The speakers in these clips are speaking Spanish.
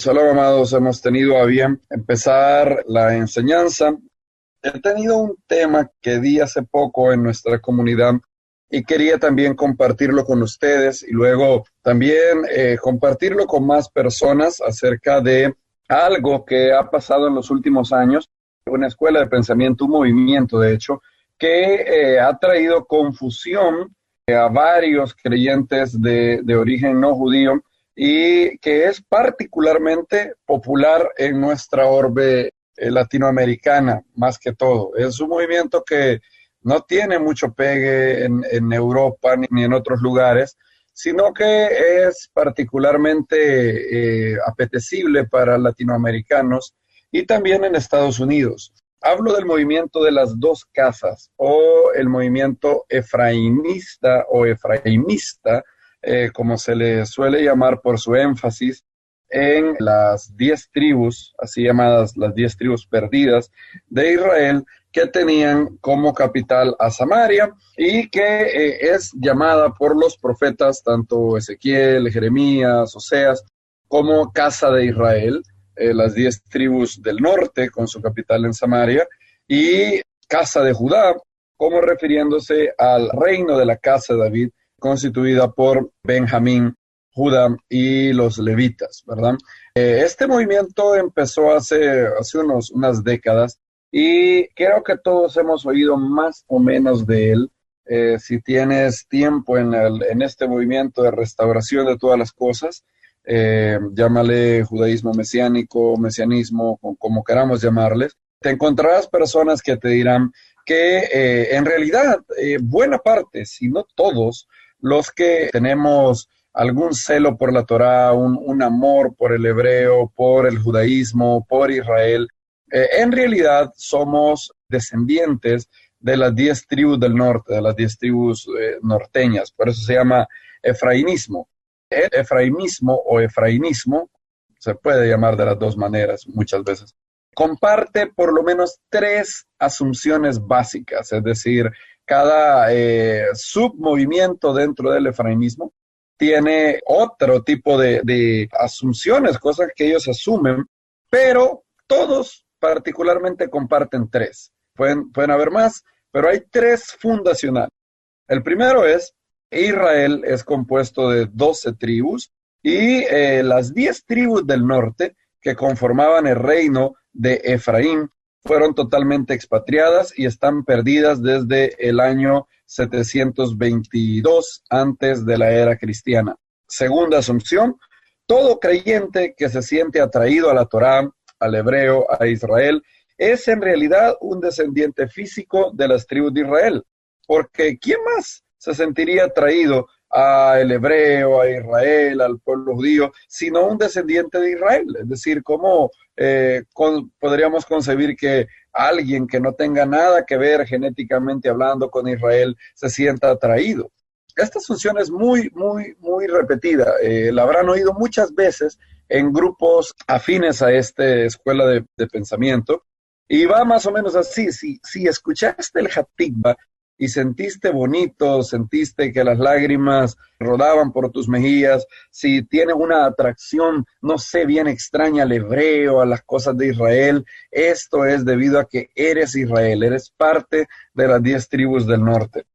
Shalom, amados, hemos tenido a bien empezar la enseñanza. He tenido un tema que di hace poco en nuestra comunidad y quería también compartirlo con ustedes y luego también compartirlo con más personas acerca de algo que ha pasado en los últimos años, una escuela de pensamiento, un movimiento de hecho, que ha traído confusión a varios creyentes de origen no judío y que es particularmente popular en nuestra orbe latinoamericana, más que todo. Es un movimiento que no tiene mucho pegue en Europa ni en otros lugares, sino que es particularmente apetecible para latinoamericanos y también en Estados Unidos. Hablo del movimiento de las dos casas o el movimiento efraimista o efraimista, como se le suele llamar por su énfasis en las 10 tribus, así llamadas las 10 tribus perdidas de Israel, que tenían como capital a Samaria y que es llamada por los profetas, tanto Ezequiel, Jeremías, Oseas, como Casa de Israel, las 10 tribus del norte con su capital en Samaria, y Casa de Judá, como refiriéndose al reino de la casa de David, constituida por Benjamín, Judá y los levitas, ¿verdad? Este movimiento empezó hace unas décadas y creo que todos hemos oído más o menos de él. Si tienes tiempo en este movimiento de restauración de todas las cosas, llámale judaísmo mesiánico, mesianismo, como queramos llamarles, te encontrarás personas que te dirán que en realidad buena parte, si no todos, los que tenemos algún celo por la Torá, un amor por el hebreo, por el judaísmo, por Israel, en realidad somos descendientes de las 10 tribus del norte, de las 10 tribus norteñas, por eso se llama efrainismo. El efraimismo o efrainismo, se puede llamar de las dos maneras muchas veces, comparte por lo menos 3 asunciones básicas, es decir, cada submovimiento dentro del efraimismo tiene otro tipo de asunciones, cosas que ellos asumen, pero todos particularmente comparten 3. Pueden haber más, pero hay 3 fundacionales. El primero es, Israel es compuesto de 12 tribus y las 10 tribus del norte que conformaban el reino de Efraín fueron totalmente expatriadas y están perdidas desde el año 722 antes de la era cristiana. Segunda asunción, todo creyente que se siente atraído a la Torá, al hebreo, a Israel, es en realidad un descendiente físico de las tribus de Israel, porque ¿quién más se sentiría atraído al hebreo, a Israel, al pueblo judío, sino un descendiente de Israel? Es decir, ¿cómo podríamos concebir que alguien que no tenga nada que ver genéticamente hablando con Israel se sienta atraído? Esta asunción es muy repetida. La habrán oído muchas veces en grupos afines a esta escuela de pensamiento. Y va más o menos así. Si escuchaste el Hatikva y sentiste bonito, sentiste que las lágrimas rodaban por tus mejillas, si tienes una atracción, no sé, bien extraña al hebreo, a las cosas de Israel, esto es debido a que eres Israel, eres parte de las 10 tribus del norte.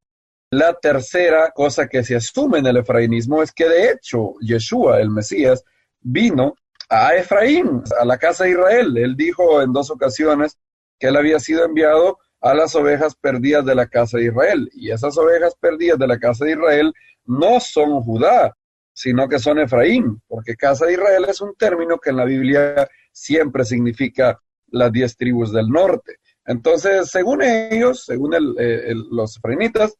La tercera cosa que se asume en el efrainismo es que de hecho Yeshua, el Mesías, vino a Efraín, a la casa de Israel. Él dijo en 2 ocasiones que él había sido enviado a las ovejas perdidas de la casa de Israel. Y esas ovejas perdidas de la casa de Israel no son Judá, sino que son Efraín, porque casa de Israel es un término que en la Biblia siempre significa las 10 tribus del norte. Entonces, según ellos, según los efraimitas,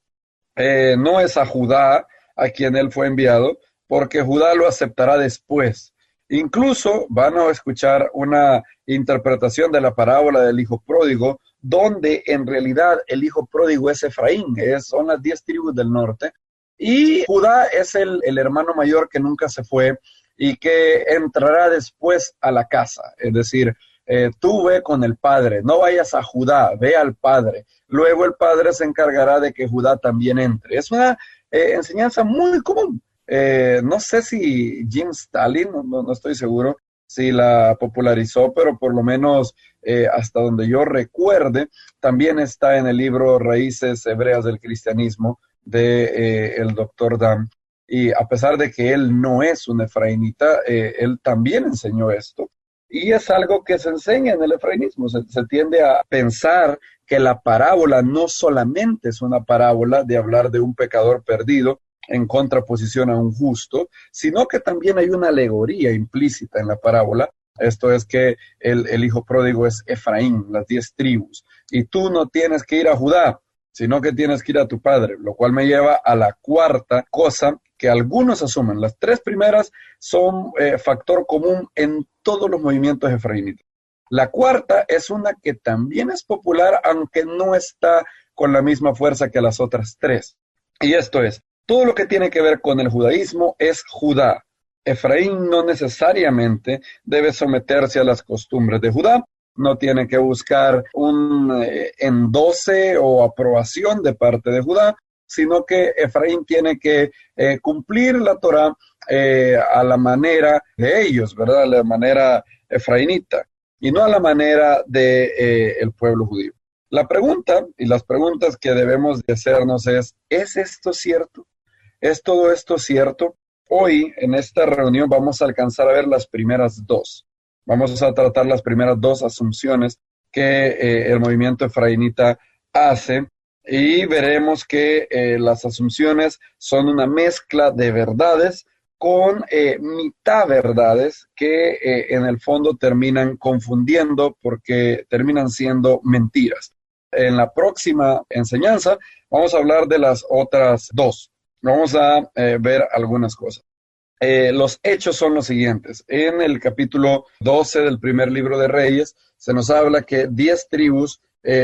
no es a Judá a quien él fue enviado, porque Judá lo aceptará después. Incluso van a escuchar una interpretación de la parábola del hijo pródigo, donde en realidad el hijo pródigo es Efraín, son las 10 tribus del norte, y Judá es el hermano mayor que nunca se fue y que entrará después a la casa. Es decir, tú ve con el padre, no vayas a Judá, ve al padre. Luego el padre se encargará de que Judá también entre. Es una enseñanza muy común. No sé si Jim Stalin, no estoy seguro, si la popularizó, pero por lo menos hasta donde yo recuerde, también está en el libro Raíces Hebreas del Cristianismo de el doctor Dam. Y a pesar de que él no es un efraínita, él también enseñó esto. Y es algo que se enseña en el efrainismo. Se tiende a pensar que la parábola no solamente es una parábola de hablar de un pecador perdido en contraposición a un justo, sino que también hay una alegoría implícita en la parábola. Esto es que el hijo pródigo es Efraín, las 10 tribus, y tú no tienes que ir a Judá, sino que tienes que ir a tu padre, lo cual me lleva a la cuarta cosa que algunos asumen. Las 3 primeras son factor común en todos los movimientos efraínitas. La cuarta es una que también es popular, aunque no está con la misma fuerza que las otras 3. Y esto es, todo lo que tiene que ver con el judaísmo es Judá. Efraín no necesariamente debe someterse a las costumbres de Judá, no tiene que buscar un endose o aprobación de parte de Judá, sino que Efraín tiene que cumplir la Torá a la manera de ellos, ¿verdad? A la manera efraínita, y no a la manera de el pueblo judío. La pregunta, y las preguntas que debemos de hacernos ¿es esto cierto? ¿Es todo esto cierto? Hoy, en esta reunión, vamos a alcanzar a ver las primeras 2. Vamos a tratar las primeras 2 asunciones que el movimiento efraínita hace, y veremos que las asunciones son una mezcla de verdades con mitad verdades que en el fondo terminan confundiendo porque terminan siendo mentiras. En la próxima enseñanza vamos a hablar de las otras 2. Vamos a ver algunas cosas. Los hechos son los siguientes. En el capítulo 12 del primer libro de Reyes se nos habla que 10 tribus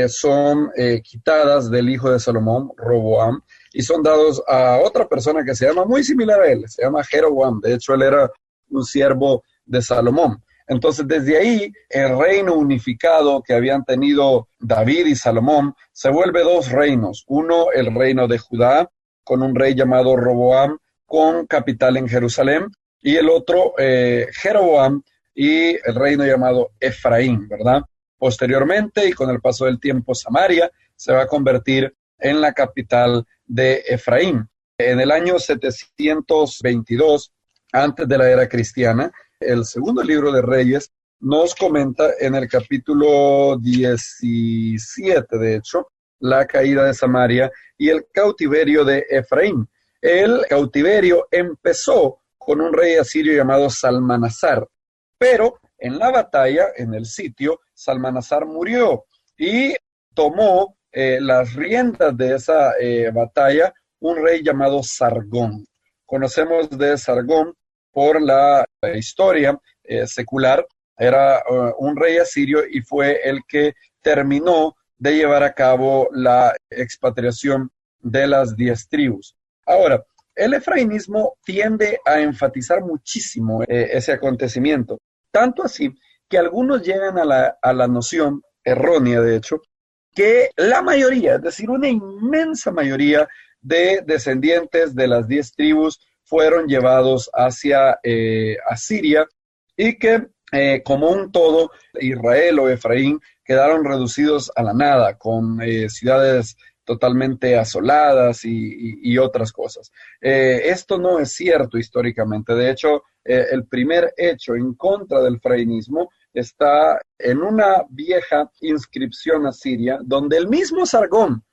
son quitadas del hijo de Salomón, Roboam, y son dados a otra persona que se llama muy similar a él, se llama Jeroboam. De hecho, él era un siervo de Salomón. Entonces, desde ahí, el reino unificado que habían tenido David y Salomón se vuelve 2 reinos. Uno, el reino de Judá, con un rey llamado Roboam, con capital en Jerusalén, y el otro, Jeroboam, y el reino llamado Efraín, ¿verdad? Posteriormente, y con el paso del tiempo, Samaria se va a convertir en la capital de Efraín. En el año 722, antes de la era cristiana, el segundo libro de Reyes nos comenta en el capítulo 17, de hecho, la caída de Samaria y el cautiverio de Efraín. El cautiverio empezó con un rey asirio llamado Salmanasar, pero en la batalla, en el sitio, Salmanasar murió y tomó las riendas de esa batalla un rey llamado Sargón. Conocemos de Sargón por la historia secular. Era un rey asirio y fue el que terminó de llevar a cabo la expatriación de las 10 tribus. Ahora, el efrainismo tiende a enfatizar muchísimo ese acontecimiento, tanto así que algunos llegan a la noción errónea, de hecho, que la mayoría, es decir, una inmensa mayoría de descendientes de las 10 tribus fueron llevados hacia Asiria, y que como un todo, Israel o Efraín quedaron reducidos a la nada, con ciudades totalmente asoladas y otras cosas. Esto no es cierto históricamente. De hecho, el primer hecho en contra del efrainismo está en una vieja inscripción asiria, donde el mismo Sargón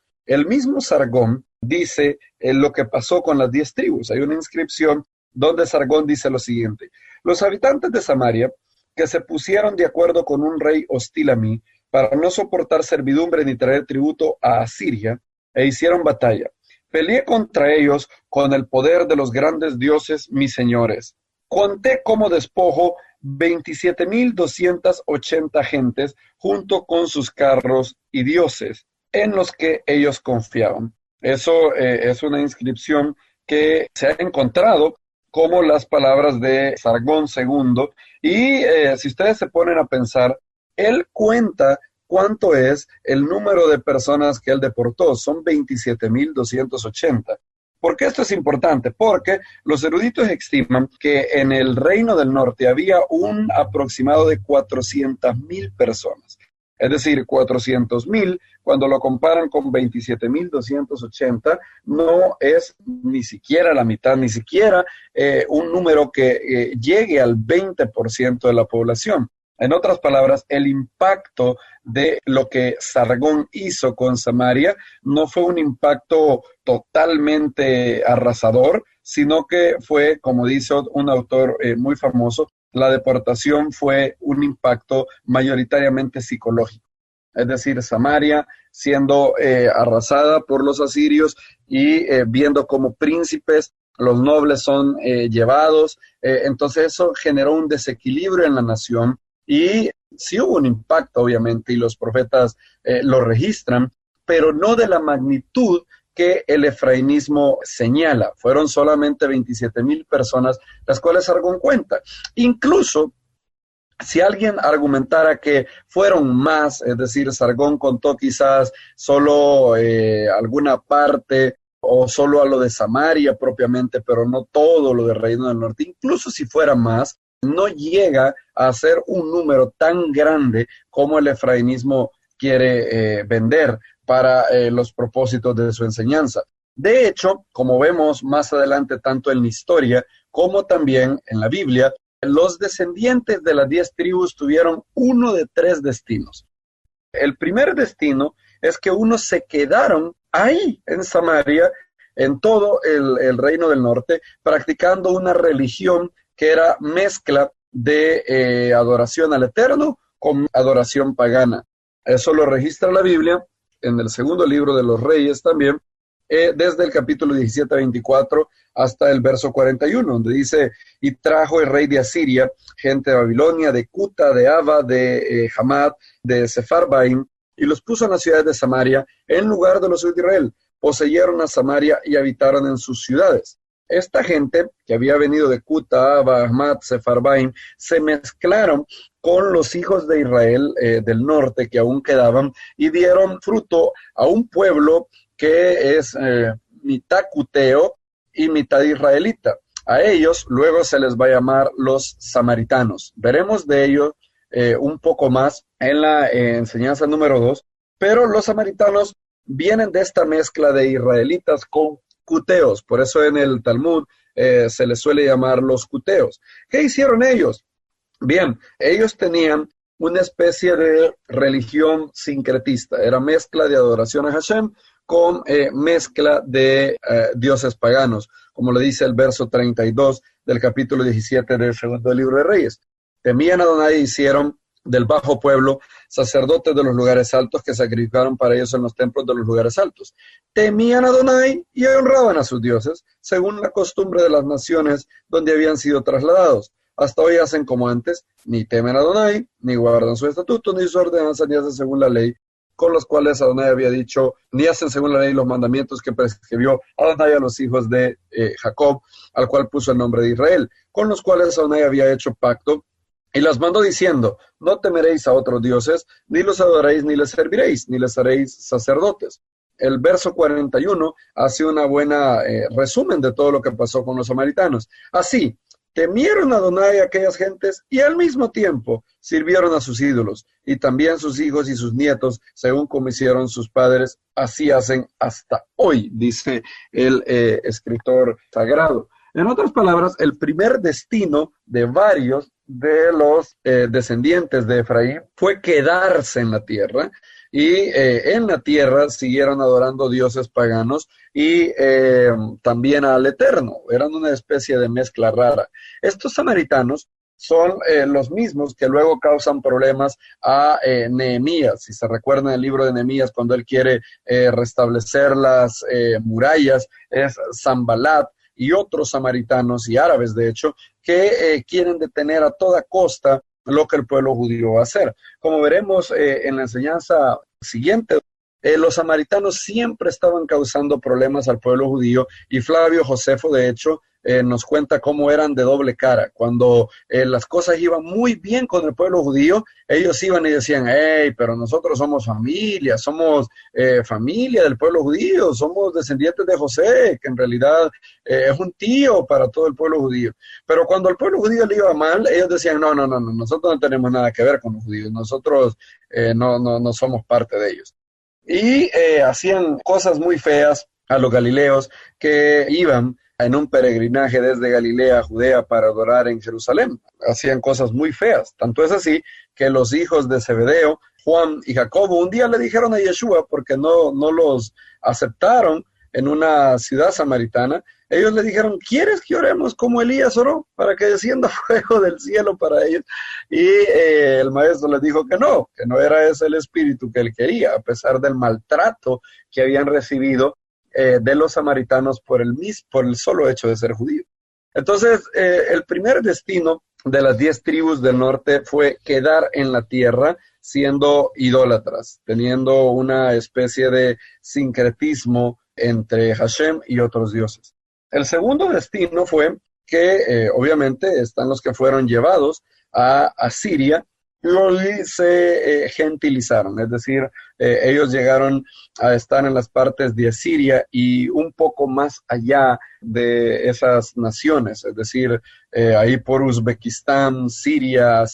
dice lo que pasó con las 10 tribus. Hay una inscripción donde Sargón dice lo siguiente: los habitantes de Samaria, que se pusieron de acuerdo con un rey hostil a mí, para no soportar servidumbre ni traer tributo a Asiria, e hicieron batalla. Peleé contra ellos con el poder de los grandes dioses, mis señores. Conté como despojo 27,280 gentes, junto con sus carros y dioses, en los que ellos confiaban. Eso es una inscripción que se ha encontrado como las palabras de Sargón II, y si ustedes se ponen a pensar, él cuenta cuánto es el número de personas que él deportó. Son 27,280. ¿Por qué esto es importante? Porque los eruditos estiman que en el Reino del Norte había un aproximado de 400,000 personas. Es decir, 400,000, cuando lo comparan con 27,280, no es ni siquiera la mitad, ni siquiera un número que llegue al 20% de la población. En otras palabras, el impacto de lo que Sargón hizo con Samaria no fue un impacto totalmente arrasador, sino que fue, como dice un autor muy famoso, la deportación fue un impacto mayoritariamente psicológico. Es decir, Samaria siendo arrasada por los asirios y viendo como príncipes los nobles son llevados. Entonces eso generó un desequilibrio en la nación y sí hubo un impacto, obviamente, y los profetas lo registran, pero no de la magnitud que el efrainismo señala. Fueron solamente 27,000 personas, las cuales Sargón cuenta. Incluso, si alguien argumentara que fueron más, es decir, Sargón contó quizás solo alguna parte o solo a lo de Samaria propiamente, pero no todo lo del Reino del Norte, incluso si fuera más, no llega a ser un número tan grande como el efrainismo quiere vender para los propósitos de su enseñanza. De hecho, como vemos más adelante tanto en la historia como también en la Biblia, los descendientes de las 10 tribus tuvieron uno de 3 destinos. El primer destino es que unos se quedaron ahí en Samaria, en todo el Reino del Norte, practicando una religión que era mezcla de adoración al Eterno con adoración pagana. Eso lo registra la Biblia en el segundo libro de los Reyes también, desde el capítulo 17 a 24 hasta el verso 41, donde dice, y trajo el rey de Asiria, gente de Babilonia, de Cuta, de Ava, de Hamad, de Sepharvaim, y los puso en las ciudades de Samaria, en lugar de los hijos de Israel. Poseyeron a Samaria y habitaron en sus ciudades. Esta gente que había venido de Cuta, Ava, Hamad, Sepharvaim, se mezclaron con los hijos de Israel del norte que aún quedaban y dieron fruto a un pueblo que es mitad cuteo y mitad israelita. A ellos luego se les va a llamar los samaritanos. Veremos de ello un poco más en la enseñanza número 2, pero los samaritanos vienen de esta mezcla de israelitas con cuteos, por eso en el Talmud se les suele llamar los cuteos. ¿Qué hicieron ellos? Bien, ellos tenían una especie de religión sincretista, era mezcla de adoración a Hashem con mezcla de dioses paganos, como le dice el verso 32 del capítulo 17 del segundo libro de Reyes. Temían a Adonai y hicieron del bajo pueblo sacerdotes de los lugares altos que sacrificaron para ellos en los templos de los lugares altos. Temían a Adonai y honraban a sus dioses, según la costumbre de las naciones donde habían sido trasladados. Hasta hoy hacen como antes, ni temen a Adonai, ni guardan su estatuto, ni su ordenanza, ni hacen según la ley, con los cuales Adonai había dicho, ni hacen según la ley los mandamientos que prescribió Adonai a los hijos de Jacob, al cual puso el nombre de Israel, con los cuales Adonai había hecho pacto, y las mandó diciendo, no temeréis a otros dioses, ni los adoréis, ni les serviréis, ni les haréis sacerdotes. El verso 41 hace una buena resumen de todo lo que pasó con los samaritanos. Así, temieron a Adonai aquellas gentes y al mismo tiempo sirvieron a sus ídolos, y también sus hijos y sus nietos, según como hicieron sus padres, así hacen hasta hoy, dice el escritor sagrado. En otras palabras, el primer destino de varios de los descendientes de Efraín fue quedarse en la tierra, y en la tierra siguieron adorando dioses paganos y también al Eterno. Eran una especie de mezcla rara. Estos samaritanos son los mismos que luego causan problemas a Nehemías. Si se recuerdan el libro de Nehemías, cuando él quiere restablecer las murallas, es Sanbalat y otros samaritanos y árabes, de hecho, que quieren detener a toda costa lo que el pueblo judío va a hacer. Como veremos en la enseñanza siguiente, los samaritanos siempre estaban causando problemas al pueblo judío, y Flavio Josefo, de hecho, nos cuenta cómo eran de doble cara. Cuando las cosas iban muy bien con el pueblo judío, ellos iban y decían, hey, pero nosotros somos familia, somos familia del pueblo judío, somos descendientes de José, que en realidad es un tío para todo el pueblo judío. Pero cuando al pueblo judío le iba mal, ellos decían, no, nosotros no tenemos nada que ver con los judíos, nosotros no somos parte de ellos. Y hacían cosas muy feas a los galileos que iban en un peregrinaje desde Galilea a Judea para adorar en Jerusalén. Hacían cosas muy feas. Tanto es así que los hijos de Zebedeo, Juan y Jacobo, un día le dijeron a Yeshua, porque no los aceptaron en una ciudad samaritana, ellos le dijeron, ¿quieres que oremos como Elías oró para que descienda fuego del cielo para ellos? Y el maestro les dijo que no era ese el espíritu que él quería, a pesar del maltrato que habían recibido de los samaritanos por el solo hecho de ser judíos. Entonces, el primer destino de las 10 tribus del norte fue quedar en la tierra siendo idólatras, teniendo una especie de sincretismo entre Hashem y otros dioses. El segundo destino fue que obviamente están los que fueron llevados a Siria y se gentilizaron, es decir, ellos llegaron a estar en las partes de Asiria y un poco más allá de esas naciones, es decir, ahí por Uzbekistán, Siria,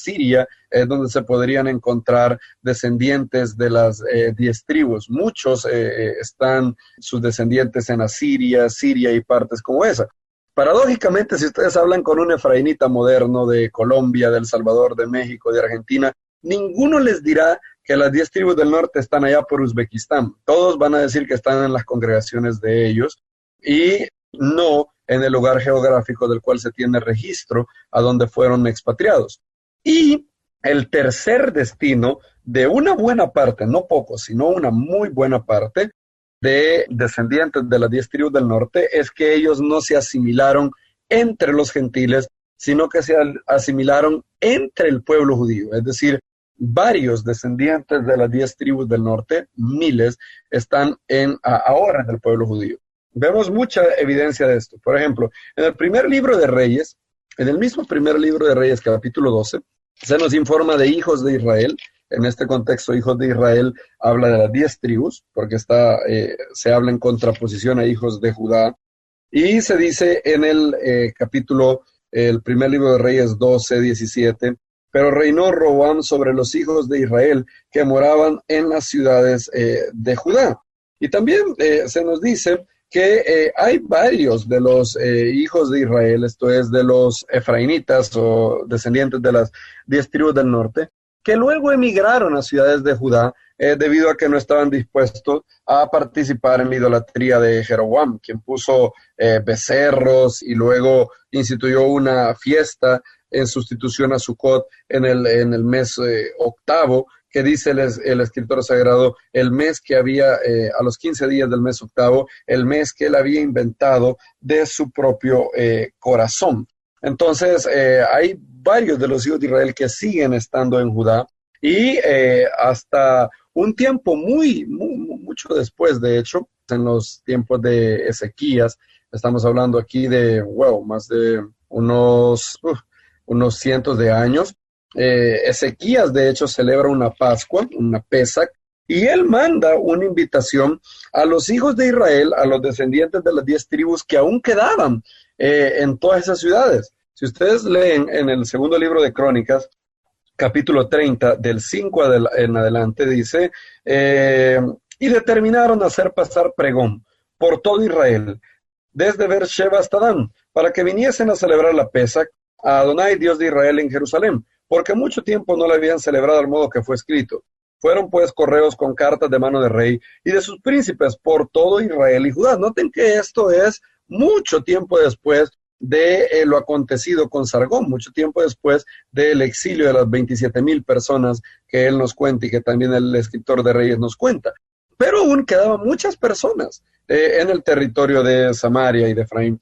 es donde se podrían encontrar descendientes de las 10 tribus. Muchos están sus descendientes en Asiria, Siria y partes como esa. Paradójicamente, si ustedes hablan con un efraínita moderno de Colombia, de El Salvador, de México, de Argentina, ninguno les dirá que las 10 tribus del norte están allá por Uzbekistán. Todos van a decir que están en las congregaciones de ellos y no en el lugar geográfico del cual se tiene registro a donde fueron expatriados. Y el tercer destino de una buena parte, no poco, sino una muy buena parte, de descendientes de las 10 tribus del norte es que ellos no se asimilaron entre los gentiles, sino que se asimilaron entre el pueblo judío. Es decir, varios descendientes de las 10 tribus del norte, miles, están ahora en el pueblo judío. Vemos mucha evidencia de esto. Por ejemplo, en el primer libro de Reyes, en el mismo primer libro de Reyes, capítulo 12, se nos informa de hijos de Israel. En este contexto, hijos de Israel habla de las 10 tribus, porque se habla en contraposición a hijos de Judá. Y se dice en el capítulo, el primer libro de Reyes 12, 17, pero reinó Roboam sobre los hijos de Israel que moraban en las ciudades de Judá. Y también se nos dice que hay varios de los hijos de Israel, esto es de los efraínitas o descendientes de las 10 tribus del norte, que luego emigraron a ciudades de Judá debido a que no estaban dispuestos a participar en la idolatría de Jeroboam, quien puso becerros y luego instituyó una fiesta en sustitución a Sucot en el mes octavo, que dice el escritor sagrado, el mes que había, a los 15 días del mes octavo, el mes que él había inventado de su propio corazón. Entonces, hay varios de los hijos de Israel que siguen estando en Judá y hasta un tiempo mucho después, de hecho, en los tiempos de Ezequías, estamos hablando aquí de, más de unos cientos de años. Ezequías, de hecho, celebra una Pascua, una Pesach, y él manda una invitación a los hijos de Israel, a los descendientes de las 10 tribus que aún quedaban en todas esas ciudades. Si ustedes leen en el segundo libro de Crónicas, capítulo 30, del 5 en adelante, dice, y determinaron hacer pasar pregón por todo Israel, desde Beersheba hasta Dan, para que viniesen a celebrar la Pesach a Adonai, Dios de Israel, en Jerusalén, porque mucho tiempo no la habían celebrado al modo que fue escrito. Fueron pues correos con cartas de mano de rey y de sus príncipes por todo Israel y Judá. Noten que esto es mucho tiempo después de lo acontecido con Sargón, mucho tiempo después del exilio de las 27,000 personas que él nos cuenta y que también el escritor de Reyes nos cuenta. Pero aún quedaban muchas personas en el territorio de Samaria y de Efraín,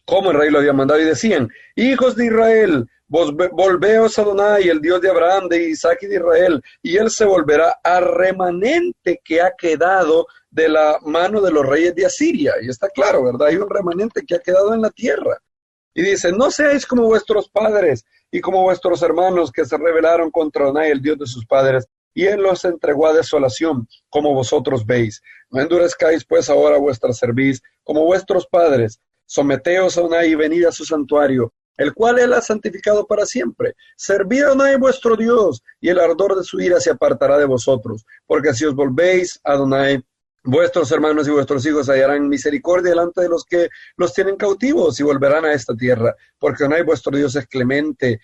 como el rey lo había mandado, y decían, hijos de Israel, volveos a Adonai, el Dios de Abraham, de Isaac y de Israel, y él se volverá al remanente que ha quedado de la mano de los reyes de Asiria. Y está claro, ¿verdad? Hay un remanente que ha quedado en la tierra. Y dice, no seáis como vuestros padres y como vuestros hermanos que se rebelaron contra Adonai, el Dios de sus padres, y él los entregó a desolación, como vosotros veis. No endurezcáis pues ahora vuestra cerviz, como vuestros padres. Someteos a Adonai y venid a su santuario, el cual él ha santificado para siempre. Servid a Adonai vuestro Dios, y el ardor de su ira se apartará de vosotros, porque si os volvéis a Adonai, vuestros hermanos y vuestros hijos hallarán misericordia delante de los que los tienen cautivos y volverán a esta tierra, porque Adonai vuestro Dios es clemente,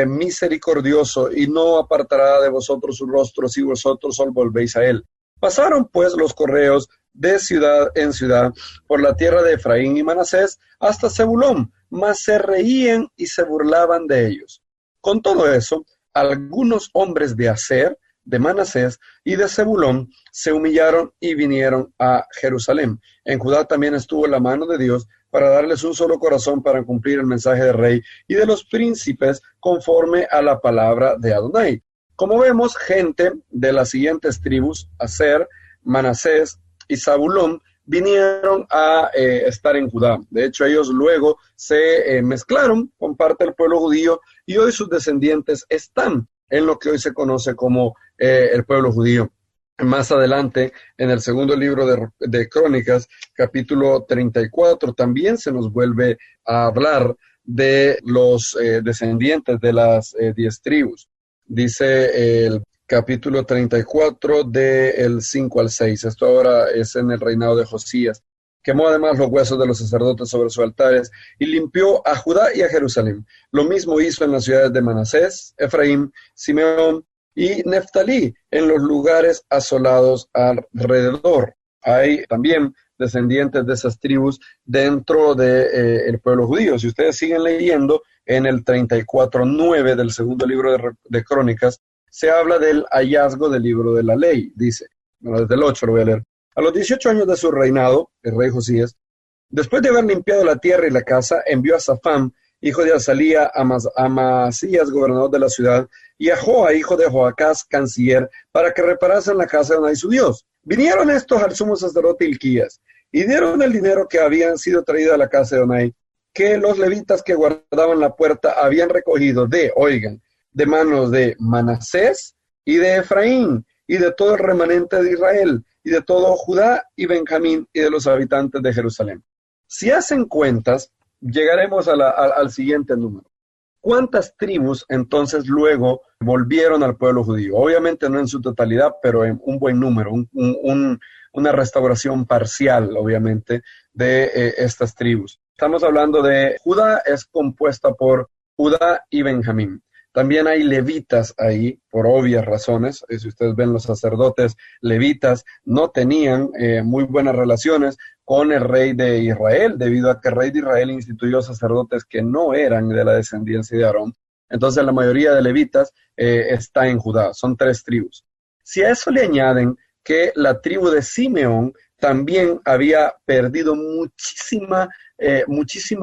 misericordioso, y no apartará de vosotros su rostro si vosotros os volvéis a él. Pasaron pues los correos de ciudad en ciudad por la tierra de Efraín y Manasés hasta Zebulón, mas se reían y se burlaban de ellos. Con todo eso, algunos hombres de Aser, de Manasés y de Zebulón se humillaron y vinieron a Jerusalén. En Judá también estuvo la mano de Dios para darles un solo corazón para cumplir el mensaje del rey y de los príncipes conforme a la palabra de Adonai. Como vemos, gente de las siguientes tribus, Aser, Manasés y Zabulón, vinieron a estar en Judá. De hecho, ellos luego se mezclaron con parte del pueblo judío y hoy sus descendientes están en lo que hoy se conoce como el pueblo judío. Más adelante, en el segundo libro de Crónicas, capítulo 34, también se nos vuelve a hablar de los descendientes de las 10 tribus. Dice el capítulo 34 del 5 al 6. Esto ahora es en el reinado de Josías. Quemó además los huesos de los sacerdotes sobre sus altares y limpió a Judá y a Jerusalén. Lo mismo hizo en las ciudades de Manasés, Efraín, Simeón y Neftalí, en los lugares asolados alrededor. Hay también descendientes de esas tribus dentro del pueblo judío. Si ustedes siguen leyendo, en el 34:9 del segundo libro de Crónicas, se habla del hallazgo del libro de la ley. Dice, bueno, desde el 8 lo voy a leer. A los 18 años de su reinado, el rey Josías, después de haber limpiado la tierra y la casa, envió a Safán, hijo de Azalía, a Masías, gobernador de la ciudad, y a Joa, hijo de Joacás, canciller, para que reparasen la casa de Adonai su Dios. Vinieron estos al sumo sacerdote Hilquías, y dieron el dinero que habían sido traído a la casa de Adonai, que los levitas que guardaban la puerta habían recogido de manos de Manasés y de Efraín, y de todo el remanente de Israel, y de todo Judá y Benjamín, y de los habitantes de Jerusalén. Si hacen cuentas, llegaremos al siguiente número. ¿Cuántas tribus entonces luego volvieron al pueblo judío? Obviamente no en su totalidad, pero en un buen número, una restauración parcial, obviamente, de estas tribus. Estamos hablando de Judá, es compuesta por Judá y Benjamín. También hay levitas ahí, por obvias razones. Si ustedes ven, los sacerdotes levitas no tenían muy buenas relaciones con el rey de Israel, debido a que el rey de Israel instituyó sacerdotes que no eran de la descendencia de Aarón. Entonces la mayoría de levitas está en Judá, son 3 tribus. Si a eso le añaden que la tribu de Simeón también había perdido muchísimo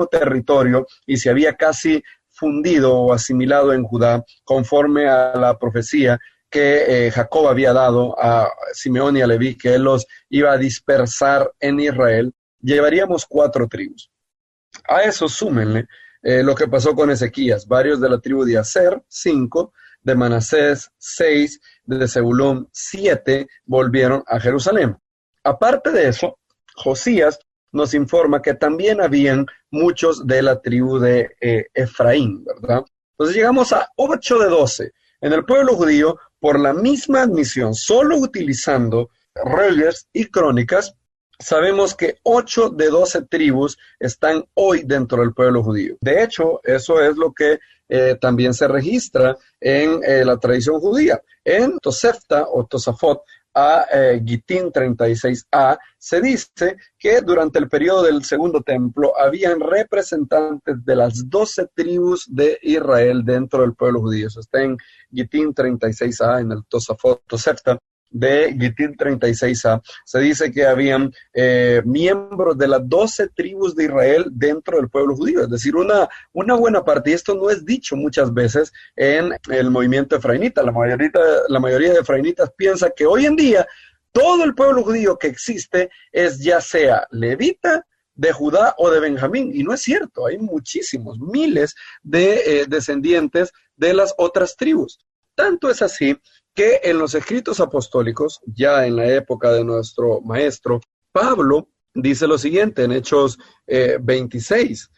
territorio y se había casi fundido o asimilado en Judá, conforme a la profecía que Jacob había dado a Simeón y a Leví, que él los iba a dispersar en Israel, llevaríamos 4 tribus. A eso súmenle lo que pasó con Ezequías, varios de la tribu de Aser, 5, de Manasés, 6, de Zebulón, 7, volvieron a Jerusalén. Aparte de eso, Josías nos informa que también habían muchos de la tribu de Efraín, ¿verdad? Entonces llegamos a 8 de 12. En el pueblo judío, por la misma admisión, solo utilizando Reyes y Crónicas, sabemos que 8 de 12 tribus están hoy dentro del pueblo judío. De hecho, eso es lo que también se registra en la tradición judía. En Tosefta o Tosafot, a Gitín 36a, se dice que durante el periodo del segundo templo habían representantes de las 12 tribus de Israel dentro del pueblo judío. Eso está en Gitín 36a, en el Tosafot, Tosefta de Gitín 36a. Se dice que habían miembros de las 12 tribus de Israel dentro del pueblo judío, es decir, una buena parte, y esto no es dicho muchas veces en el movimiento efraínita. La mayoría de efraínitas piensa que hoy en día todo el pueblo judío que existe es ya sea levita, de Judá o de Benjamín, y no es cierto, hay muchísimos, miles de descendientes de las otras tribus. Tanto es así que en los escritos apostólicos, ya en la época de nuestro maestro, Pablo dice lo siguiente en Hechos 26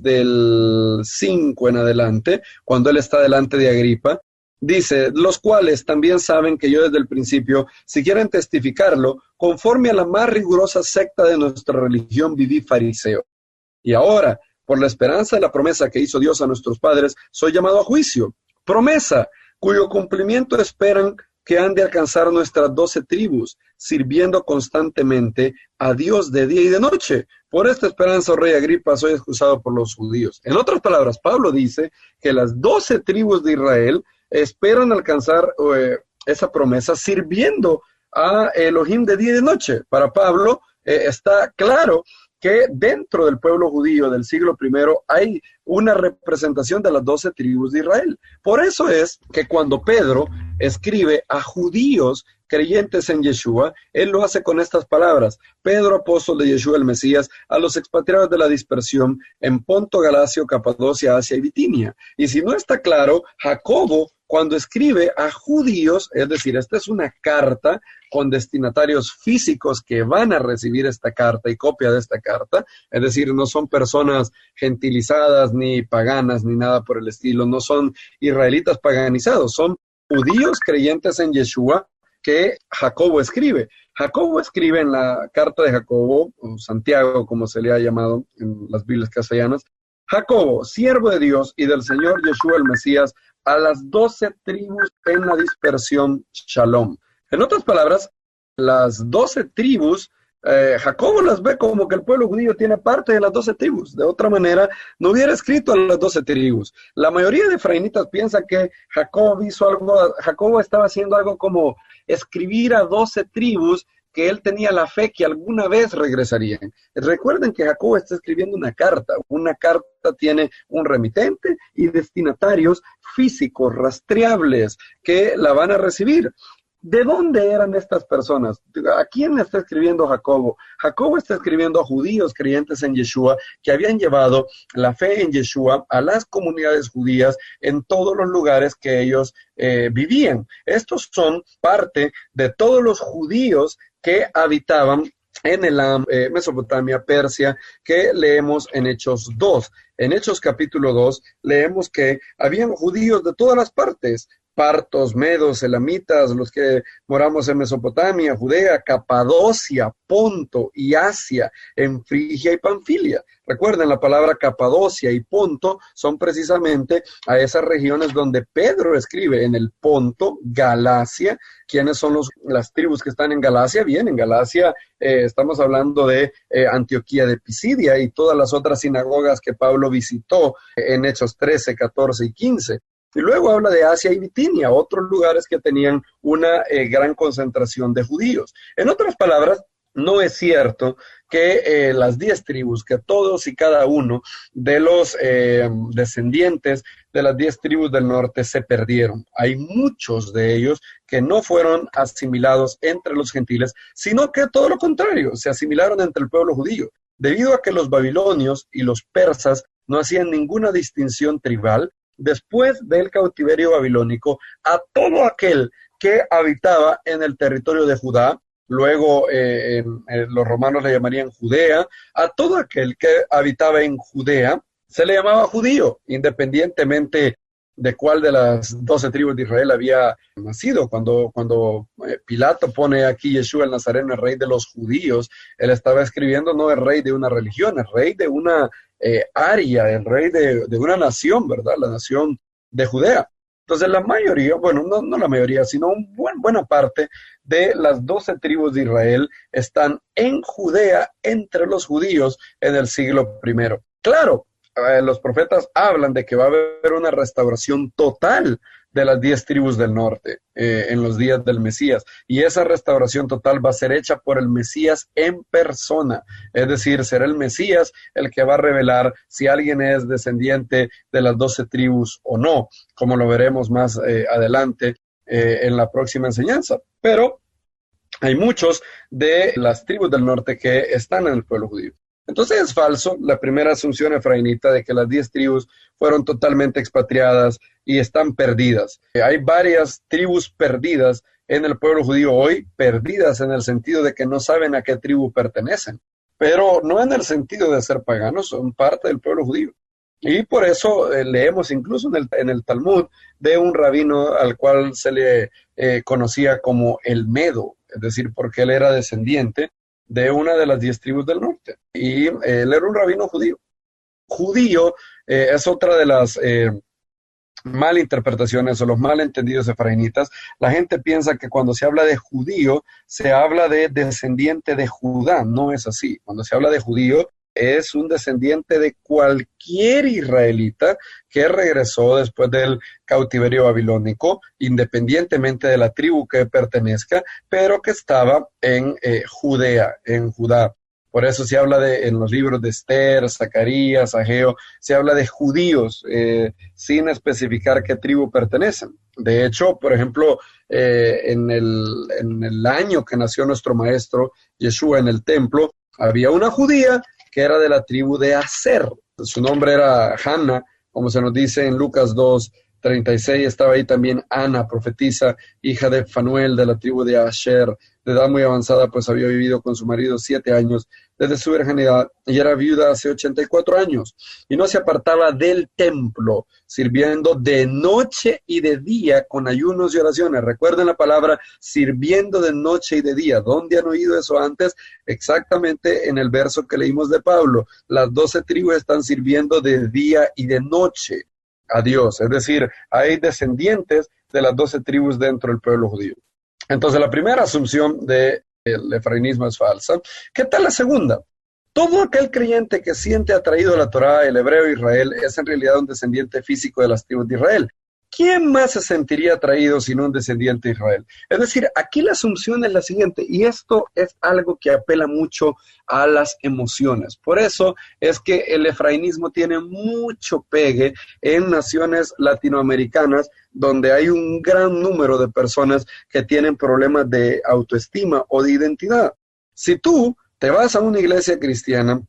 del 5 en adelante, cuando él está delante de Agripa, dice, los cuales también saben que yo desde el principio, si quieren testificarlo, conforme a la más rigurosa secta de nuestra religión, viví fariseo. Y ahora, por la esperanza de la promesa que hizo Dios a nuestros padres, soy llamado a juicio. Promesa, cuyo cumplimiento esperan que han de alcanzar nuestras 12 tribus, sirviendo constantemente a Dios de día y de noche. Por esta esperanza, oh rey Agripa, soy excusado por los judíos. En otras palabras, Pablo dice que las 12 tribus de Israel esperan alcanzar esa promesa sirviendo a Elohim de día y de noche. Para Pablo está claro que dentro del pueblo judío del siglo I hay una representación de las 12 tribus de Israel. Por eso es que cuando Pedro escribe a judíos creyentes en Yeshua, él lo hace con estas palabras: Pedro, apóstol de Yeshua el Mesías, a los expatriados de la dispersión en Ponto, Galacia, Capadocia, Asia y Bitinia. Y si no está claro, Jacobo, cuando escribe a judíos, es decir, esta es una carta con destinatarios físicos que van a recibir esta carta y copia de esta carta, es decir, no son personas gentilizadas ni paganas ni nada por el estilo, no son israelitas paganizados, son judíos creyentes en Yeshua que Jacobo escribe. Jacobo escribe en la carta de Jacobo, o Santiago como se le ha llamado en las Biblias castellanas, Jacobo, siervo de Dios y del Señor Yeshua el Mesías, a las 12 tribus en la dispersión, Shalom. En otras palabras, las 12 tribus, Jacobo las ve como que el pueblo judío tiene parte de las 12 tribus. De otra manera, no hubiera escrito a las 12 tribus. La mayoría de efraínitas piensa que Jacobo estaba haciendo algo como escribir a 12 tribus que él tenía la fe que alguna vez regresarían. Recuerden que Jacobo está escribiendo una carta. Una carta tiene un remitente y destinatarios físicos, rastreables, que la van a recibir. ¿De dónde eran estas personas? ¿A quién está escribiendo Jacobo? Jacobo está escribiendo a judíos creyentes en Yeshua que habían llevado la fe en Yeshua a las comunidades judías en todos los lugares que ellos vivían. Estos son parte de todos los judíos que habitaban en Mesopotamia, Persia, que leemos en Hechos 2. En Hechos capítulo 2 leemos que habían judíos de todas las partes, partos, medos, elamitas, los que moramos en Mesopotamia, Judea, Capadocia, Ponto y Asia, en Frigia y Panfilia. Recuerden, la palabra Capadocia y Ponto son precisamente a esas regiones donde Pedro escribe, en el Ponto, Galacia. ¿Quiénes son las tribus que están en Galacia? Bien, en Galacia estamos hablando de Antioquía de Pisidia y todas las otras sinagogas que Pablo visitó en Hechos 13, 14 y 15. Y luego habla de Asia y Bitinia, otros lugares que tenían una gran concentración de judíos. En otras palabras, no es cierto que las 10 tribus, que todos y cada uno de los descendientes de las 10 tribus del norte se perdieron. Hay muchos de ellos que no fueron asimilados entre los gentiles, sino que todo lo contrario, se asimilaron entre el pueblo judío, debido a que los babilonios y los persas no hacían ninguna distinción tribal. Después del cautiverio babilónico, a todo aquel que habitaba en el territorio de Judá, luego los romanos le llamarían Judea, a todo aquel que habitaba en Judea se le llamaba judío, independientemente de cuál de las 12 tribus de Israel había nacido. Cuando Pilato pone aquí Yeshua el Nazareno, el rey de los judíos, él estaba escribiendo no el rey de una religión, el rey de una área, el rey de una nación, ¿verdad? La nación de Judea. Entonces la mayoría, bueno, no la mayoría, sino buena parte de las 12 tribus de Israel están en Judea entre los judíos en el siglo I. Claro, los profetas hablan de que va a haber una restauración total de las 10 tribus del norte en los días del Mesías, y esa restauración total va a ser hecha por el Mesías en persona, es decir, será el Mesías el que va a revelar si alguien es descendiente de las 12 tribus o no, como lo veremos más adelante en la próxima enseñanza. Pero hay muchos de las tribus del norte que están en el pueblo judío. Entonces es falso la primera asunción efraínita de que las 10 tribus fueron totalmente expatriadas y están perdidas. Hay varias tribus perdidas en el pueblo judío hoy, perdidas en el sentido de que no saben a qué tribu pertenecen, pero no en el sentido de ser paganos, son parte del pueblo judío. Y por eso leemos incluso en el Talmud de un rabino al cual se le conocía como el Medo, es decir, porque él era descendiente de una de las 10 tribus del norte. Y él era un rabino judío. Judío es otra de las malinterpretaciones o los malentendidos efraínitas. La gente piensa que cuando se habla de judío, se habla de descendiente de Judá. No es así. Cuando se habla de judío, es un descendiente de cualquier israelita que regresó después del cautiverio babilónico, independientemente de la tribu que pertenezca, pero que estaba en Judea, en Judá. Por eso se habla en los libros de Esther, Zacarías, Ageo, se habla de judíos sin especificar qué tribu pertenecen. De hecho, por ejemplo, en el año que nació nuestro maestro Yeshua en el templo, había una judía que era de la tribu de Aser. Su nombre era Hanna, como se nos dice en Lucas 2:36. Estaba ahí también Ana, profetisa, hija de Fanuel, de la tribu de Asher, de edad muy avanzada, pues había vivido con su marido 7 años desde su virginidad y era viuda hace 84 años. Y no se apartaba del templo, sirviendo de noche y de día con ayunos y oraciones. Recuerden la palabra sirviendo de noche y de día. ¿Dónde han oído eso antes? Exactamente en el verso que leímos de Pablo. Las 12 tribus están sirviendo de día y de noche a Dios. Es decir, hay descendientes de las 12 tribus dentro del pueblo judío. Entonces, la primera asunción del efrainismo es falsa. ¿Qué tal la segunda? Todo aquel creyente que siente atraído a la Torá, el hebreo Israel, es en realidad un descendiente físico de las tribus de Israel. ¿Quién más se sentiría atraído sino un descendiente de Israel? Es decir, aquí la asunción es la siguiente, y esto es algo que apela mucho a las emociones. Por eso es que el efrainismo tiene mucho pegue en naciones latinoamericanas, donde hay un gran número de personas que tienen problemas de autoestima o de identidad. Si tú te vas a una iglesia cristiana,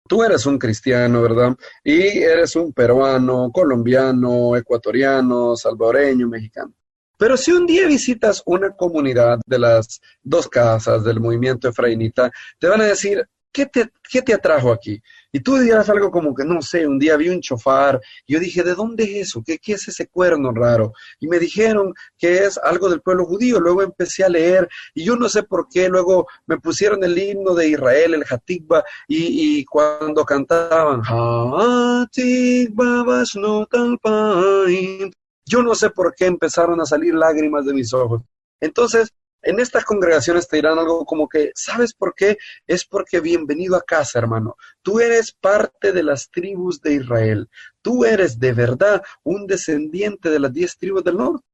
tú eres un cristiano, ¿verdad? Y eres un peruano, colombiano, ecuatoriano, salvadoreño, mexicano. Pero si un día visitas una comunidad de las 2 casas del movimiento efraínita, te van a decir, ¿qué te atrajo aquí? Y tú dirás algo como que, no sé, un día vi un chofar, y yo dije, ¿de dónde es eso? ¿Qué es ese cuerno raro? Y me dijeron que es algo del pueblo judío, luego empecé a leer, y yo no sé por qué, luego me pusieron el himno de Israel, el Hatikva, y cuando cantaban, Hatikva Bashnot Alpaim, yo no sé por qué empezaron a salir lágrimas de mis ojos. Entonces, en estas congregaciones te dirán algo como que, ¿sabes por qué? Es porque bienvenido a casa, hermano. Tú eres parte de las tribus de Israel. Tú eres de verdad un descendiente de las 10 tribus del norte.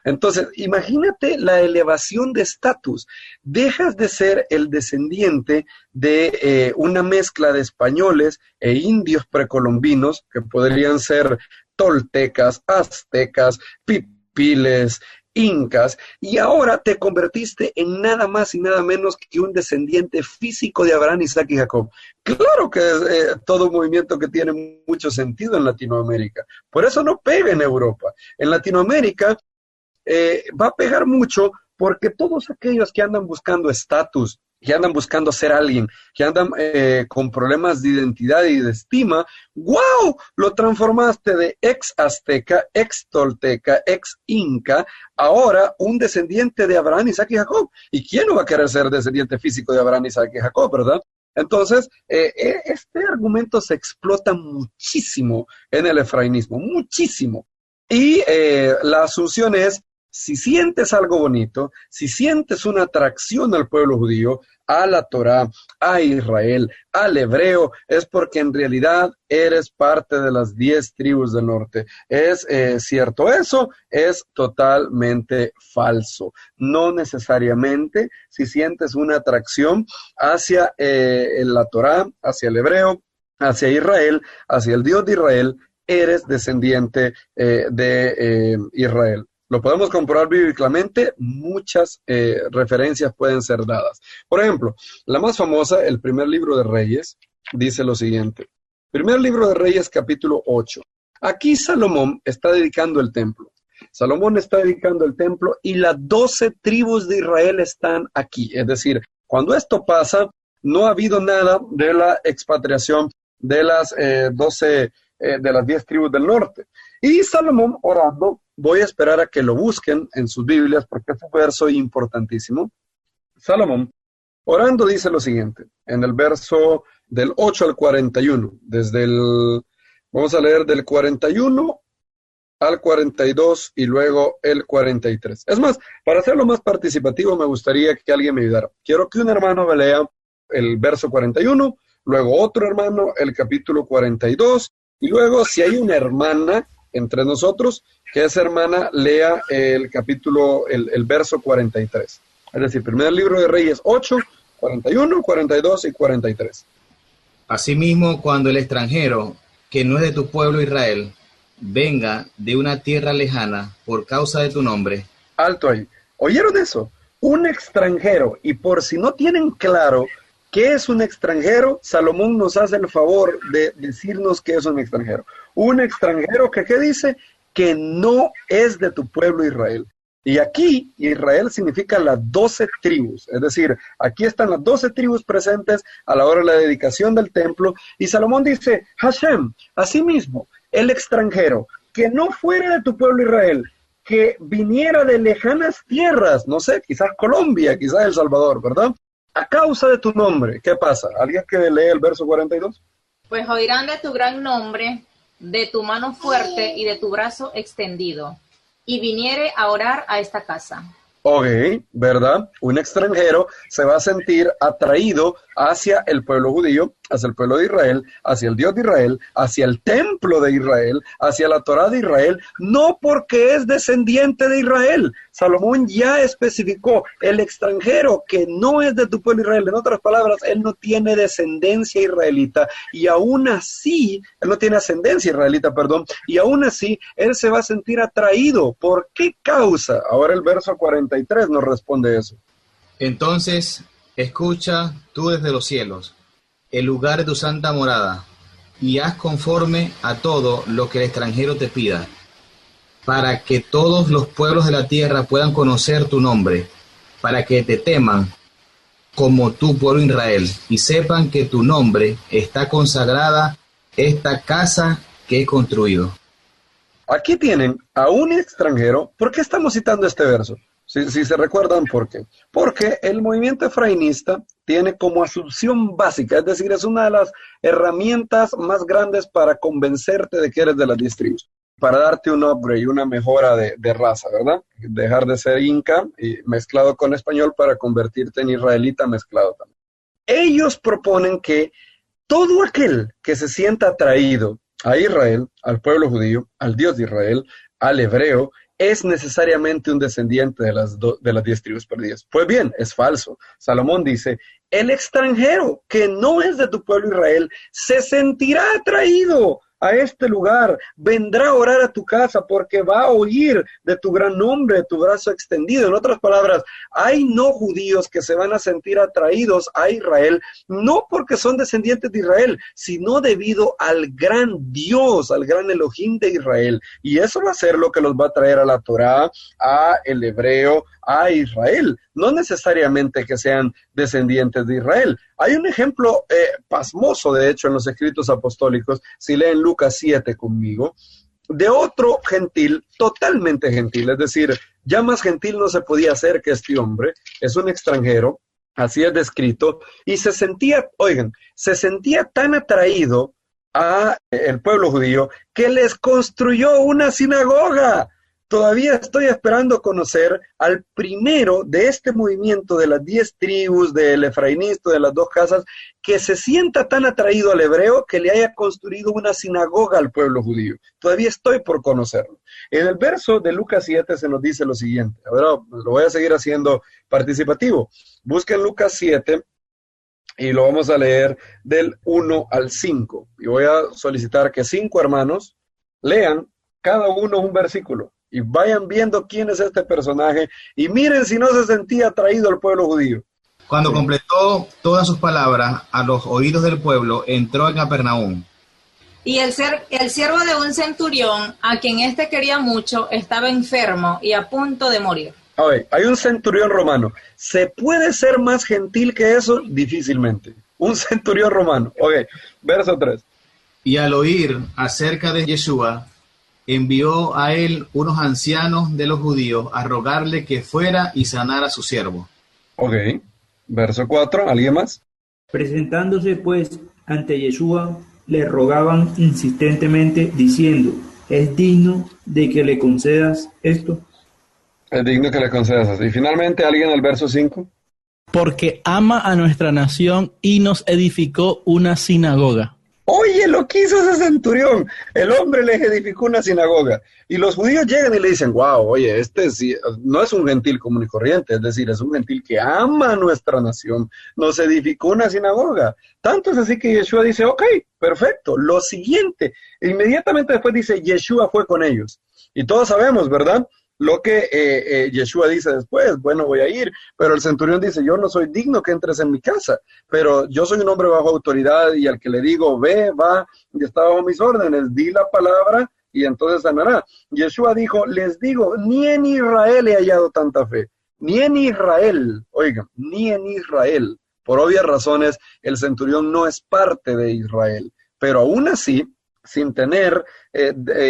Entonces, imagínate la elevación de estatus. Dejas de ser el descendiente de una mezcla de españoles e indios precolombinos, que podrían ser toltecas, aztecas, pipiles, incas, y ahora te convertiste en nada más y nada menos que un descendiente físico de Abraham, Isaac y Jacob. Claro que es todo un movimiento que tiene mucho sentido en Latinoamérica. Por eso no pega en Europa. En Latinoamérica va a pegar mucho porque todos aquellos que andan buscando estatus, que andan buscando ser alguien, que andan con problemas de identidad y de estima, ¡wow! Lo transformaste de ex azteca, ex tolteca, ex inca, ahora un descendiente de Abraham, Isaac y Jacob. ¿Y quién no va a querer ser descendiente físico de Abraham, Isaac y Jacob, verdad? Entonces, este argumento se explota muchísimo en el efrainismo, muchísimo. Y la asunción es, si sientes algo bonito, si sientes una atracción al pueblo judío, a la Torá, a Israel, al hebreo, es porque en realidad eres parte de las 10 tribus del norte. ¿Es cierto eso? Es totalmente falso. No necesariamente si sientes una atracción hacia la Torá, hacia el hebreo, hacia Israel, hacia el Dios de Israel, eres descendiente de Israel. lo podemos comprobar bíblicamente, muchas referencias pueden ser dadas. Por ejemplo, la más famosa, el primer libro de Reyes, dice lo siguiente. Primer libro de Reyes, capítulo 8. Aquí Salomón está dedicando el templo. Salomón está dedicando el templo y las 12 tribus de Israel están aquí. Es decir, cuando esto pasa, no ha habido nada de la expatriación de las 10 tribus del norte. Y Salomón orando, voy a esperar a que lo busquen en sus Biblias porque es un verso importantísimo. Salomón orando dice lo siguiente, en el verso del 8 al 41, vamos a leer del 41 al 42 y luego el 43. Es más, para hacerlo más participativo me gustaría que alguien me ayudara. Quiero que un hermano me lea el verso 41, luego otro hermano el capítulo 42 y luego si hay una hermana entre nosotros, que esa hermana lea el verso 43. Es decir, primer libro de Reyes 8, 41, 42 y 43. Asimismo, cuando el extranjero, que no es de tu pueblo Israel, venga de una tierra lejana por causa de tu nombre. Alto ahí. ¿Oyeron eso? Un extranjero. Y por si no tienen claro qué es un extranjero, Salomón nos hace el favor de decirnos qué es un extranjero. Un extranjero que, ¿qué dice? Que no es de tu pueblo Israel. Y aquí Israel significa las 12 tribus, es decir, aquí están las 12 tribus presentes a la hora de la dedicación del templo, y Salomón dice, Hashem, asimismo, el extranjero, que no fuera de tu pueblo Israel, que viniera de lejanas tierras, no sé, quizás Colombia, quizás El Salvador, ¿verdad? A causa de tu nombre, ¿qué pasa? ¿Alguien que lee el verso 42? Pues oirán de tu gran nombre, de tu mano fuerte y de tu brazo extendido, y viniere a orar a esta casa. Ok, ¿verdad? Un extranjero se va a sentir atraído hacia el pueblo judío, hacia el pueblo de Israel, hacia el Dios de Israel, hacia el templo de Israel, hacia la Torá de Israel, no porque es descendiente de Israel. Salomón ya especificó, el extranjero que no es de tu pueblo Israel, en otras palabras, él no tiene descendencia israelita, y aún así, él no tiene ascendencia israelita, perdón, y aún así, él se va a sentir atraído. ¿Por qué causa? Ahora el verso 43 nos responde eso. Entonces, escucha tú desde los cielos, el lugar de tu santa morada, y haz conforme a todo lo que el extranjero te pida, para que todos los pueblos de la tierra puedan conocer tu nombre, para que te teman como tu pueblo Israel, y sepan que tu nombre está consagrada esta casa que he construido. Aquí tienen a un extranjero. ¿Por qué estamos citando este verso? Si se recuerdan por qué. Porque el movimiento efrainista tiene como asunción básica, es decir, es una de las herramientas más grandes para convencerte de que eres de las 10 tribus, para darte un upgrade, una mejora de raza, ¿verdad? Dejar de ser inca y mezclado con español para convertirte en israelita mezclado también. Ellos proponen que todo aquel que se sienta atraído a Israel, al pueblo judío, al Dios de Israel, al hebreo, es necesariamente un descendiente de las 10 tribus perdidas. Pues bien, es falso. Salomón dice, el extranjero que no es de tu pueblo Israel se sentirá atraído a este lugar, vendrá a orar a tu casa porque va a oír de tu gran nombre, de tu brazo extendido. En otras palabras, hay no judíos que se van a sentir atraídos a Israel, no porque son descendientes de Israel, sino debido al gran Dios, al gran Elohim de Israel. Y eso va a ser lo que los va a traer a la Torá, a el hebreo, a Israel. No necesariamente que sean descendientes de Israel. Hay un ejemplo pasmoso, de hecho, en los escritos apostólicos, si leen Lucas 7 conmigo, de otro gentil, totalmente gentil, es decir, ya más gentil no se podía hacer que este hombre, es un extranjero, así es descrito, y se sentía tan atraído a el pueblo judío que les construyó una sinagoga. Todavía estoy esperando conocer al primero de este movimiento de las 10 tribus, del efrainista, de las 2 casas, que se sienta tan atraído al hebreo que le haya construido una sinagoga al pueblo judío. Todavía estoy por conocerlo. En el verso de Lucas 7 se nos dice lo siguiente. Ahora lo voy a seguir haciendo participativo. Busquen Lucas 7 y lo vamos a leer del 1 al 5. Y voy a solicitar que 5 hermanos lean cada uno un versículo. Y vayan viendo quién es este personaje y miren si no se sentía atraído al pueblo judío. Cuando completó todas sus palabras a los oídos del pueblo, entró en Capernaum. Y el siervo de un centurión, a quien éste quería mucho, estaba enfermo y a punto de morir. A ver, hay un centurión romano. ¿Se puede ser más gentil que eso? Difícilmente. Un centurión romano. Ok, verso 3. Y al oír acerca de Yeshua, envió a él unos ancianos de los judíos a rogarle que fuera y sanara a su siervo. Ok, verso 4. ¿Alguien más? Presentándose pues ante Yeshua, le rogaban insistentemente diciendo, ¿es digno de que le concedas esto? Es digno que le concedas así. Y finalmente, ¿alguien al verso 5? Porque ama a nuestra nación y nos edificó una sinagoga. Oye, lo que hizo ese centurión. El hombre les edificó una sinagoga. Y los judíos llegan y le dicen, wow, oye, este sí, no es un gentil común y corriente, es decir, es un gentil que ama a nuestra nación. Nos edificó una sinagoga. Tanto es así que Yeshua dice, ok, perfecto. Lo siguiente, inmediatamente después dice, Yeshua fue con ellos. Y todos sabemos, ¿verdad? Lo que Yeshua dice después, bueno, voy a ir, pero el centurión dice, yo no soy digno que entres en mi casa, pero yo soy un hombre bajo autoridad y al que le digo, ve, va, y está bajo mis órdenes, di la palabra y entonces sanará. Yeshua dijo, les digo, ni en Israel he hallado tanta fe, ni en Israel, oigan, ni en Israel. Por obvias razones, el centurión no es parte de Israel, pero aún así, sin tener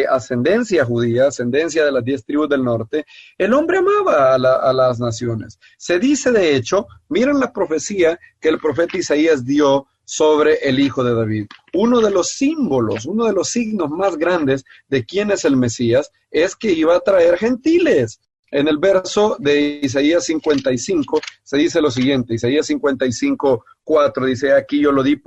ascendencia judía, ascendencia de las 10 tribus del norte, el hombre amaba a las naciones. Se dice, de hecho, miren la profecía que el profeta Isaías dio sobre el hijo de David. Uno de los símbolos, uno de los signos más grandes de quién es el Mesías, es que iba a traer gentiles. En el verso de Isaías 55 se dice lo siguiente, Isaías 55, 4, dice, aquí yo lo di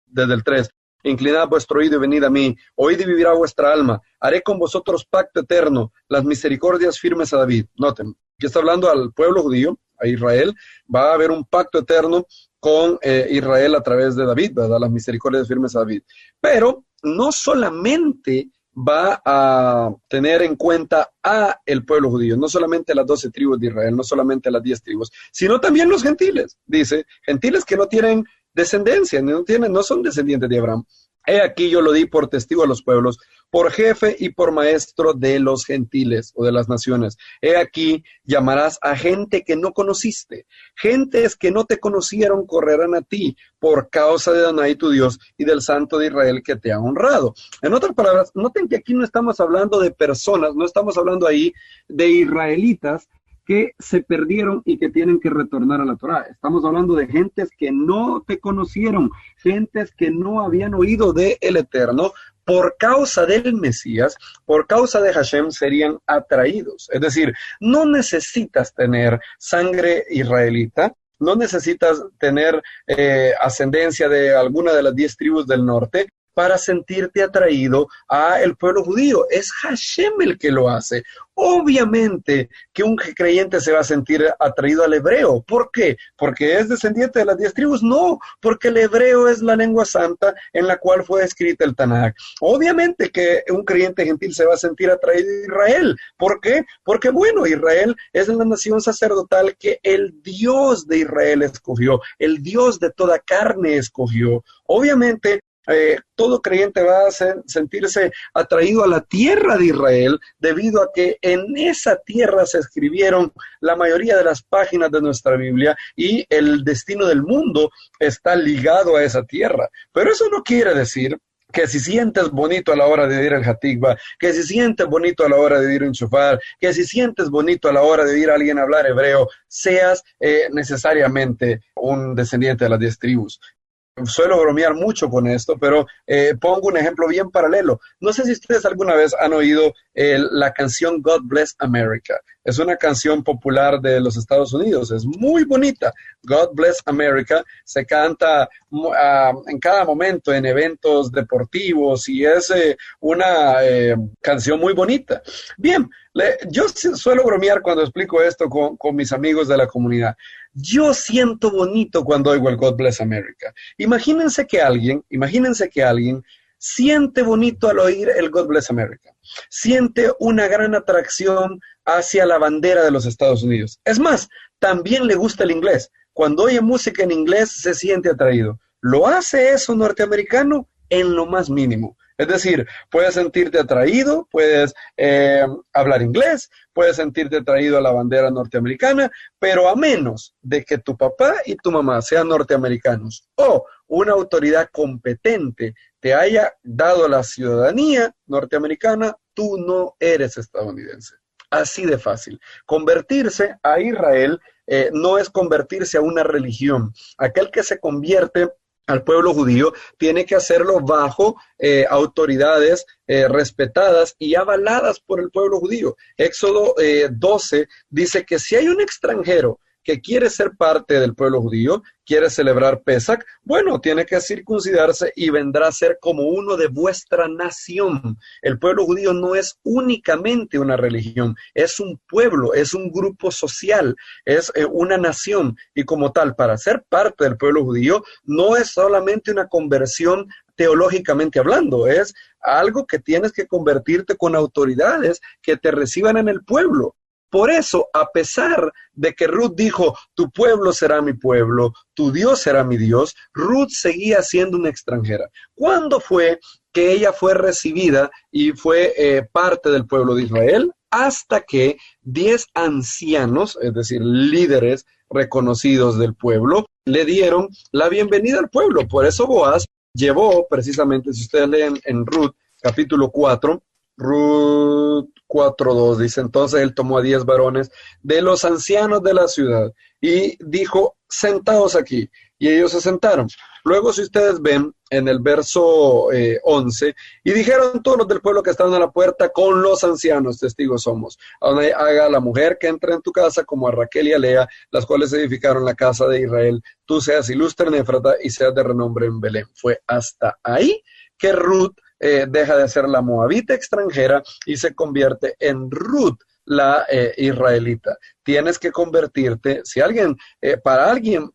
desde el 3, inclinad vuestro oído y venid a mí, oíd y vivirá vuestra alma, haré con vosotros pacto eterno, las misericordias firmes a David. Noten, aquí está hablando al pueblo judío, a Israel, va a haber un pacto eterno con Israel a través de David, ¿verdad? Las misericordias firmes a David. Pero no solamente va a tener en cuenta a el pueblo judío, no solamente las 12 tribus de Israel, no solamente las 10 tribus, sino también los gentiles. Dice, gentiles que no tienen descendencia, no son descendientes de Abraham. He aquí yo lo di por testigo a los pueblos, por jefe y por maestro de los gentiles o de las naciones. He aquí llamarás a gente que no conociste, gentes que no te conocieron correrán a ti por causa de Adonai tu Dios y del Santo de Israel que te ha honrado. En otras palabras, noten que aquí no estamos hablando de personas, no estamos hablando ahí de israelitas que se perdieron y que tienen que retornar a la Torá. Estamos hablando de gentes que no te conocieron, gentes que no habían oído de el Eterno, por causa del Mesías, por causa de Hashem, serían atraídos. Es decir, no necesitas tener sangre israelita, no necesitas tener ascendencia de alguna de las 10 tribus del norte, para sentirte atraído a el pueblo judío. Es Hashem el que lo hace. Obviamente que un creyente se va a sentir atraído al hebreo. ¿Por qué? ¿Porque es descendiente de las 10 tribus? No, porque el hebreo es la lengua santa en la cual fue escrita el Tanaj. Obviamente que un creyente gentil se va a sentir atraído a Israel. ¿Por qué? Porque, bueno, Israel es la nación sacerdotal que el Dios de Israel escogió, el Dios de toda carne escogió. Obviamente, todo creyente va a sentirse atraído a la tierra de Israel debido a que en esa tierra se escribieron la mayoría de las páginas de nuestra Biblia y el destino del mundo está ligado a esa tierra. Pero eso no quiere decir que si sientes bonito a la hora de oír el Hatikva, que si sientes bonito a la hora de oír un shofar, que si sientes bonito a la hora de oír a alguien hablar hebreo, seas necesariamente un descendiente de las 10 tribus. Suelo bromear mucho con esto, pero pongo un ejemplo bien paralelo. No sé si ustedes alguna vez han oído la canción God Bless America. Es una canción popular de los Estados Unidos, es muy bonita. God Bless America se canta en cada momento en eventos deportivos y es una canción muy bonita. Bien, yo suelo bromear cuando explico esto con mis amigos de la comunidad. Yo siento bonito cuando oigo el God Bless America. Imagínense que alguien siente bonito al oír el God Bless America. Siente una gran atracción hacia la bandera de los Estados Unidos. Es más, también le gusta el inglés. Cuando oye música en inglés se siente atraído. ¿Lo hace eso norteamericano? En lo más mínimo. Es decir, puedes sentirte atraído, puedes hablar inglés, puedes sentirte atraído a la bandera norteamericana, pero a menos de que tu papá y tu mamá sean norteamericanos o una autoridad competente te haya dado la ciudadanía norteamericana, tú no eres estadounidense. Así de fácil. Convertirse a Israel no es convertirse a una religión. Aquel que se convierte al pueblo judío tiene que hacerlo bajo autoridades respetadas y avaladas por el pueblo judío. Éxodo 12 dice que si hay un extranjero que quiere ser parte del pueblo judío, quiere celebrar Pesach, bueno, tiene que circuncidarse y vendrá a ser como uno de vuestra nación. El pueblo judío no es únicamente una religión, es un pueblo, es un grupo social, es una nación, y como tal, para ser parte del pueblo judío, no es solamente una conversión teológicamente hablando, es algo que tienes que convertirte con autoridades que te reciban en el pueblo. Por eso, a pesar de que Ruth dijo, tu pueblo será mi pueblo, tu Dios será mi Dios, Ruth seguía siendo una extranjera. ¿Cuándo fue que ella fue recibida y fue parte del pueblo de Israel? Hasta que 10 ancianos, es decir, líderes reconocidos del pueblo, le dieron la bienvenida al pueblo. Por eso Boaz llevó precisamente, si ustedes leen en Ruth, capítulo 4, Ruth 4:2 dice, entonces él tomó a 10 varones de los ancianos de la ciudad y dijo, sentaos aquí, y ellos se sentaron. Luego, si ustedes ven en el verso 11, y dijeron todos los del pueblo que estaban a la puerta, con los ancianos testigos somos, haga a la mujer que entre en tu casa como a Raquel y a Lea, las cuales edificaron la casa de Israel, tú seas ilustre en Éfrata y seas de renombre en Belén. Fue hasta ahí que Ruth deja de ser la moabita extranjera y se convierte en Ruth, la israelita. Tienes que convertirte, si alguien,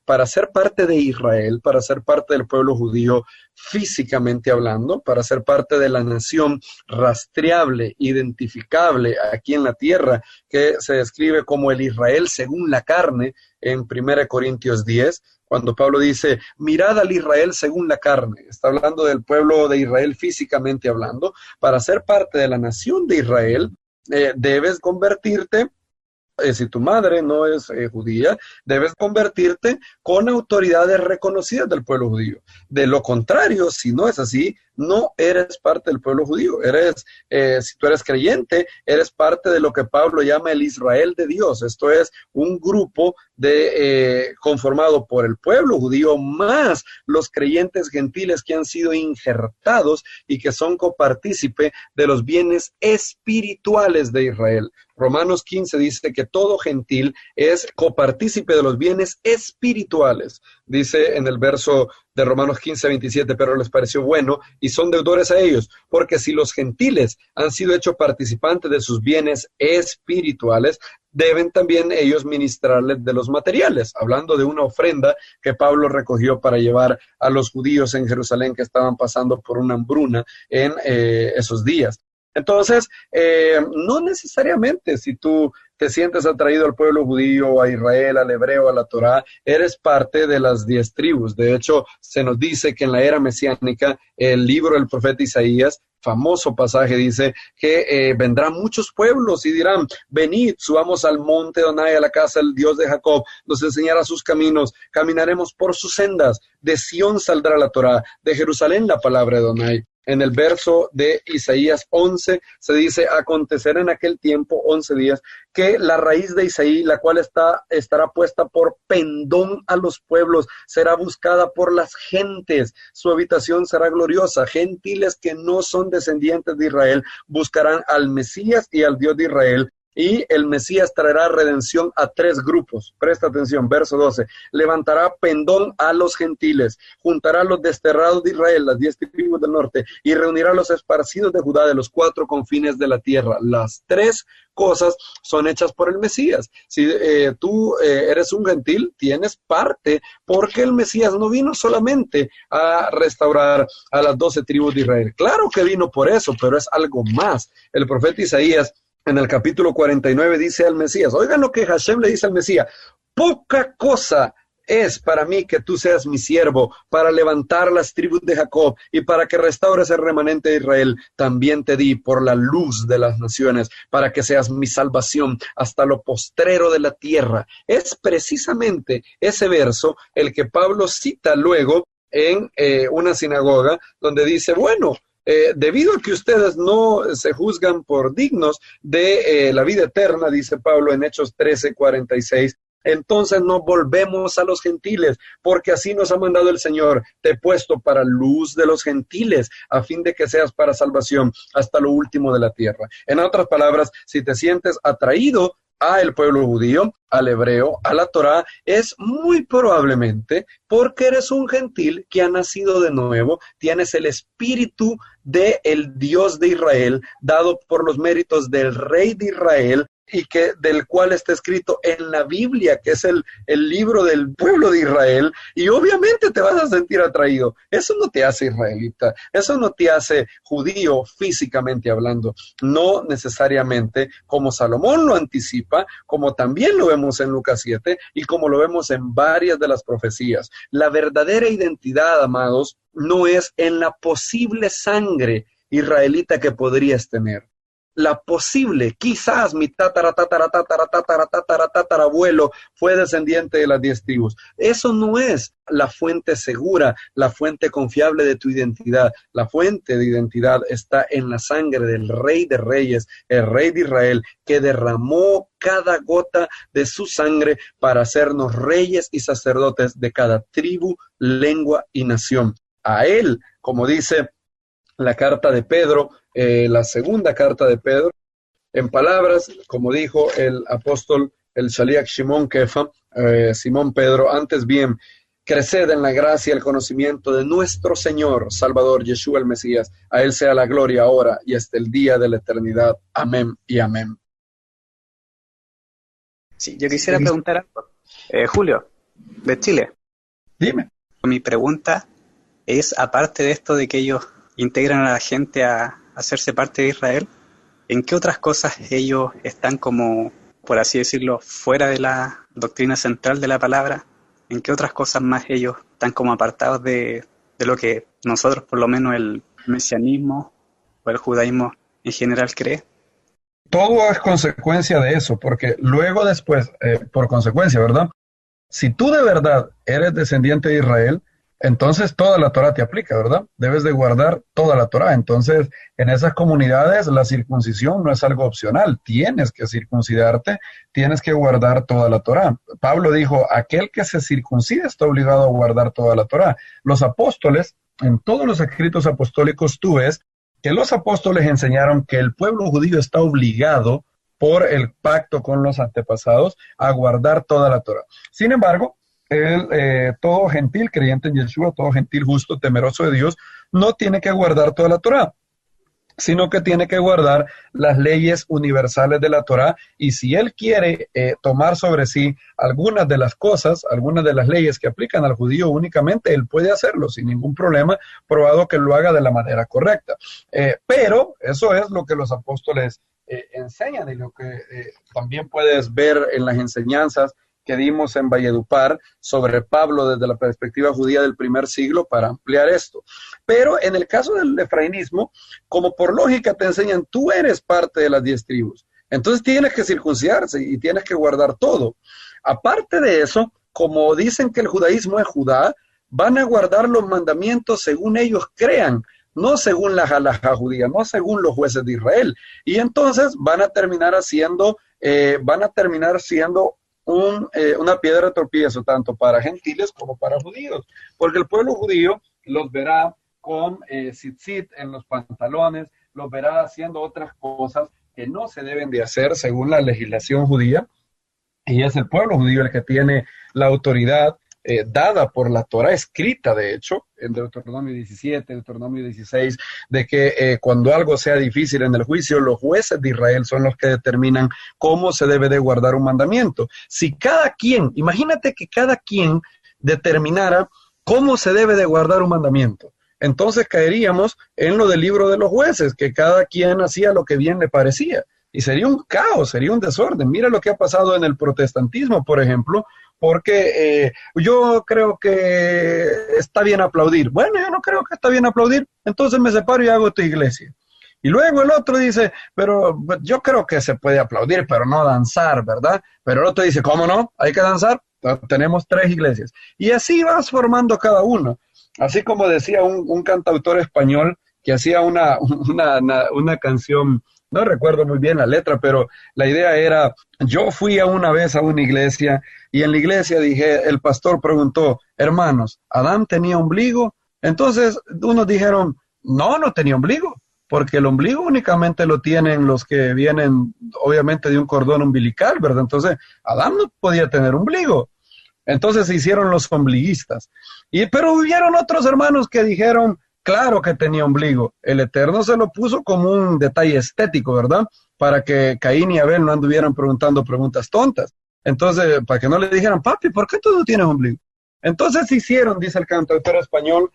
para ser parte de Israel, para ser parte del pueblo judío físicamente hablando, para ser parte de la nación rastreable, identificable aquí en la tierra, que se describe como el Israel según la carne en 1 Corintios 10, cuando Pablo dice, mirad al Israel según la carne, está hablando del pueblo de Israel físicamente hablando. Para ser parte de la nación de Israel, debes convertirte, si tu madre no es judía, debes convertirte con autoridades reconocidas del pueblo judío. De lo contrario, si no es así, no eres parte del pueblo judío. Si tú eres creyente, eres parte de lo que Pablo llama el Israel de Dios. Esto es un grupo conformado por el pueblo judío más los creyentes gentiles que han sido injertados y que son copartícipe de los bienes espirituales de Israel. Romanos 15 dice que todo gentil es copartícipe de los bienes espirituales. Dice en el verso de Romanos 15:27, pero les pareció bueno y son deudores a ellos, porque si los gentiles han sido hechos participantes de sus bienes espirituales, deben también ellos ministrarles de los materiales, hablando de una ofrenda que Pablo recogió para llevar a los judíos en Jerusalén que estaban pasando por una hambruna en esos días. Entonces, no necesariamente si tú te sientes atraído al pueblo judío, a Israel, al hebreo, a la Torá, eres parte de las 10 tribus. De hecho, se nos dice que en la era mesiánica, el libro del profeta Isaías, famoso pasaje, dice que vendrán muchos pueblos y dirán, venid, subamos al monte Adonai, a la casa del Dios de Jacob, nos enseñará sus caminos, caminaremos por sus sendas, de Sión saldrá la Torá, de Jerusalén la palabra de Adonai. En el verso de Isaías 11 se dice, acontecerá en aquel tiempo, 11 días, que la raíz de Isaí, la cual estará puesta por pendón a los pueblos, será buscada por las gentes, su habitación será gloriosa. Gentiles que no son descendientes de Israel buscarán al Mesías y al Dios de Israel, y el Mesías traerá redención a 3 grupos. Presta atención, verso 12. Levantará pendón a los gentiles, juntará a los desterrados de Israel, las 10 tribus del norte, y reunirá a los esparcidos de Judá de los 4 confines de la tierra. Las 3 cosas son hechas por el Mesías. Si tú eres un gentil, tienes parte, porque el Mesías no vino solamente a restaurar a las 12 tribus de Israel. Claro que vino por eso, pero es algo más. El profeta Isaías en el capítulo 49 dice al Mesías, oigan lo que Hashem le dice al Mesías, poca cosa es para mí que tú seas mi siervo, para levantar las tribus de Jacob y para que restaures el remanente de Israel. También te di por la luz de las naciones, para que seas mi salvación hasta lo postrero de la tierra. Es precisamente ese verso el que Pablo cita luego en una sinagoga, donde dice, bueno, debido a que ustedes no se juzgan por dignos de la vida eterna, dice Pablo en Hechos 13:46, entonces no volvemos a los gentiles, porque así nos ha mandado el Señor, te he puesto para luz de los gentiles, a fin de que seas para salvación hasta lo último de la tierra. En otras palabras, si te sientes atraído al pueblo judío, al hebreo, a la Torá, es muy probablemente porque eres un gentil que ha nacido de nuevo, tienes el espíritu del Dios de Israel, dado por los méritos del Rey de Israel, y que del cual está escrito en la Biblia, que es el libro del pueblo de Israel, y obviamente te vas a sentir atraído. Eso no te hace israelita, eso no te hace judío físicamente hablando, no necesariamente como Salomón lo anticipa, como también lo vemos en Lucas 7 y como lo vemos en varias de las profecías. La verdadera identidad, amados, no es en la posible sangre israelita que podrías tener. La posible, quizás mi tatarabuelo fue descendiente de las 10 tribus. Eso no es la fuente segura, la fuente confiable de tu identidad. La fuente de identidad está en la sangre del Rey de Reyes, el Rey de Israel, que derramó cada gota de su sangre para hacernos reyes y sacerdotes de cada tribu, lengua y nación. A él, como dice la carta de Pedro, la segunda carta de Pedro, en palabras, como dijo el apóstol, el Shaliach Shimon Kefa, Simón Pedro, antes bien, creced en la gracia y el conocimiento de nuestro Señor, Salvador, Yeshua el Mesías. A Él sea la gloria ahora y hasta el día de la eternidad. Amén y amén. Sí, yo quisiera preguntar algo. Julio, de Chile. Dime. Mi pregunta es, aparte de esto de que ellos integran a la gente a hacerse parte de Israel, ¿en qué otras cosas ellos están como, por así decirlo, fuera de la doctrina central de la palabra? ¿En qué otras cosas más ellos están como apartados de lo que nosotros, por lo menos el mesianismo o el judaísmo en general, cree? Todo es consecuencia de eso, porque luego después, por consecuencia, ¿verdad? Si tú de verdad eres descendiente de Israel, entonces toda la Torá te aplica, ¿verdad? Debes de guardar toda la Torá. Entonces, en esas comunidades la circuncisión no es algo opcional. Tienes que circuncidarte, tienes que guardar toda la Torá. Pablo dijo, aquel que se circuncida está obligado a guardar toda la Torá. Los apóstoles, en todos los escritos apostólicos tú ves que los apóstoles enseñaron que el pueblo judío está obligado por el pacto con los antepasados a guardar toda la Torá. Sin embargo, todo gentil creyente en Yeshua, todo gentil justo, temeroso de Dios, no tiene que guardar toda la Torá, sino que tiene que guardar las leyes universales de la Torá, y si él quiere tomar sobre sí algunas de las cosas, algunas de las leyes que aplican al judío únicamente, él puede hacerlo sin ningún problema, probado que lo haga de la manera correcta. Pero eso es lo que los apóstoles enseñan, y lo que también puedes ver en las enseñanzas que dimos en Valledupar sobre Pablo desde la perspectiva judía del primer siglo para ampliar esto. Pero en el caso del efrainismo, como por lógica te enseñan, tú eres parte de las 10 tribus, entonces tienes que circuncidarse y tienes que guardar todo. Aparte de eso, como dicen que el judaísmo es Judá, van a guardar los mandamientos según ellos crean, no según la halajá judía, no según los jueces de Israel. Y entonces van a terminar siendo una piedra de tropiezo tanto para gentiles como para judíos, porque el pueblo judío los verá con tzitzit en los pantalones, los verá haciendo otras cosas que no se deben de hacer según la legislación judía, y es el pueblo judío el que tiene la autoridad dada por la Torah, escrita de hecho, en Deuteronomio 17, Deuteronomio 16, de que cuando algo sea difícil en el juicio, los jueces de Israel son los que determinan cómo se debe de guardar un mandamiento. Si cada quien, imagínate que cada quien determinara cómo se debe de guardar un mandamiento, entonces caeríamos en lo del libro de los jueces, que cada quien hacía lo que bien le parecía. Y sería un caos, sería un desorden. Mira lo que ha pasado en el protestantismo, por ejemplo, porque yo creo que está bien aplaudir. Bueno, yo no creo que está bien aplaudir, entonces me separo y hago tu iglesia. Y luego el otro dice, pero yo creo que se puede aplaudir, pero no danzar, ¿verdad? Pero el otro dice, ¿cómo no? ¿Hay que danzar? Tenemos 3 iglesias. Y así vas formando cada uno. Así como decía un cantautor español que hacía una canción. No recuerdo muy bien la letra, pero la idea era, yo fui una vez a una iglesia y en la iglesia el pastor preguntó, hermanos, ¿Adán tenía ombligo? Entonces unos dijeron, no tenía ombligo, porque el ombligo únicamente lo tienen los que vienen obviamente de un cordón umbilical, ¿verdad? Entonces Adán no podía tener ombligo. Entonces se hicieron los ombliguistas. Pero hubieron otros hermanos que dijeron, claro que tenía ombligo. El Eterno se lo puso como un detalle estético, ¿verdad? Para que Caín y Abel no anduvieran preguntando preguntas tontas. Entonces, para que no le dijeran, papi, ¿por qué tú no tienes ombligo? Entonces se hicieron, dice el cantautor español,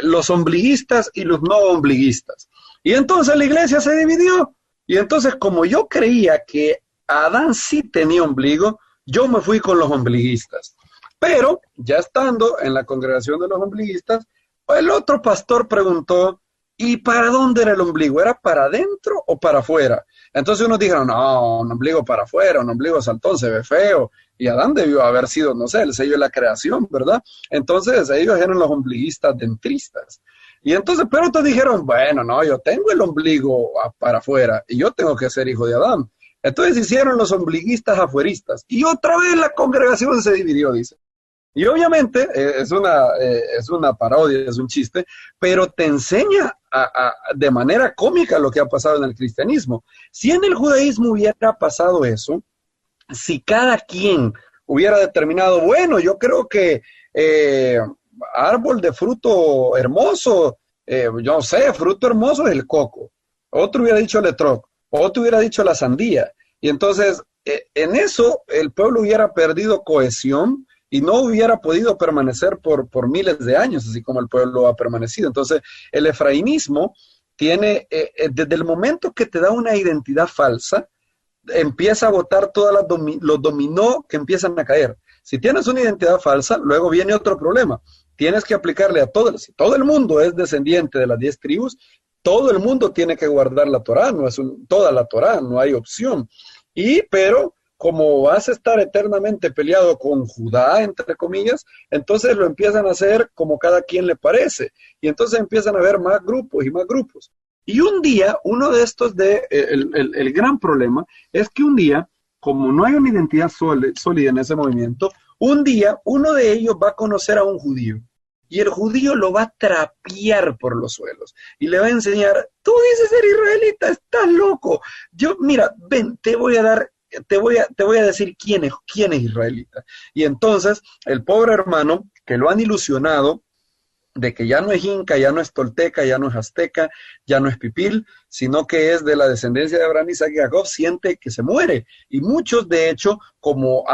los ombliguistas y los no ombliguistas. Y entonces la iglesia se dividió. Y entonces, como yo creía que Adán sí tenía ombligo, yo me fui con los ombliguistas. Pero, ya estando en la congregación de los ombliguistas, el otro pastor preguntó, ¿y para dónde era el ombligo? ¿Era para adentro o para afuera? Entonces unos dijeron, no, un ombligo para afuera, un ombligo saltón, se ve feo. Y Adán debió haber sido, no sé, el sello de la creación, ¿verdad? Entonces ellos eran los ombliguistas dentristas. Y entonces, pero otros dijeron, bueno, no, yo tengo el ombligo para afuera y yo tengo que ser hijo de Adán. Entonces hicieron los ombliguistas afueristas. Y otra vez la congregación se dividió, dice. Y obviamente es una parodia, es un chiste, pero te enseña de manera cómica lo que ha pasado en el cristianismo. Si en el judaísmo hubiera pasado eso, si cada quien hubiera determinado, bueno, yo creo que árbol de fruto hermoso, yo no sé, fruto hermoso es el coco, otro hubiera dicho el etrog, otro hubiera dicho la sandía, y entonces en eso el pueblo hubiera perdido cohesión, y no hubiera podido permanecer por miles de años, así como el pueblo ha permanecido. Entonces, el efraimismo tiene, desde el momento que te da una identidad falsa, empieza a botar todos los dominó que empiezan a caer. Si tienes una identidad falsa, luego viene otro problema. Tienes que aplicarle a si todo el mundo es descendiente de las 10 tribus, todo el mundo tiene que guardar la Torá, no es toda la Torá, no hay opción. Pero como vas a estar eternamente peleado con Judá, entre comillas, entonces lo empiezan a hacer como cada quien le parece. Y entonces empiezan a haber más grupos y más grupos. Y un día, uno de estos, el gran problema es que un día, como no hay una identidad sólida en ese movimiento, un día uno de ellos va a conocer a un judío. Y el judío lo va a trapear por los suelos. Y le va a enseñar, tú dices ser israelita, estás loco. Mira, ven, te voy a decir quién es israelita. Y entonces, el pobre hermano, que lo han ilusionado de que ya no es inca, ya no es tolteca, ya no es azteca, ya no es pipil, sino que es de la descendencia de Abraham, Isaac y Jacob, siente que se muere. Y muchos, de hecho, como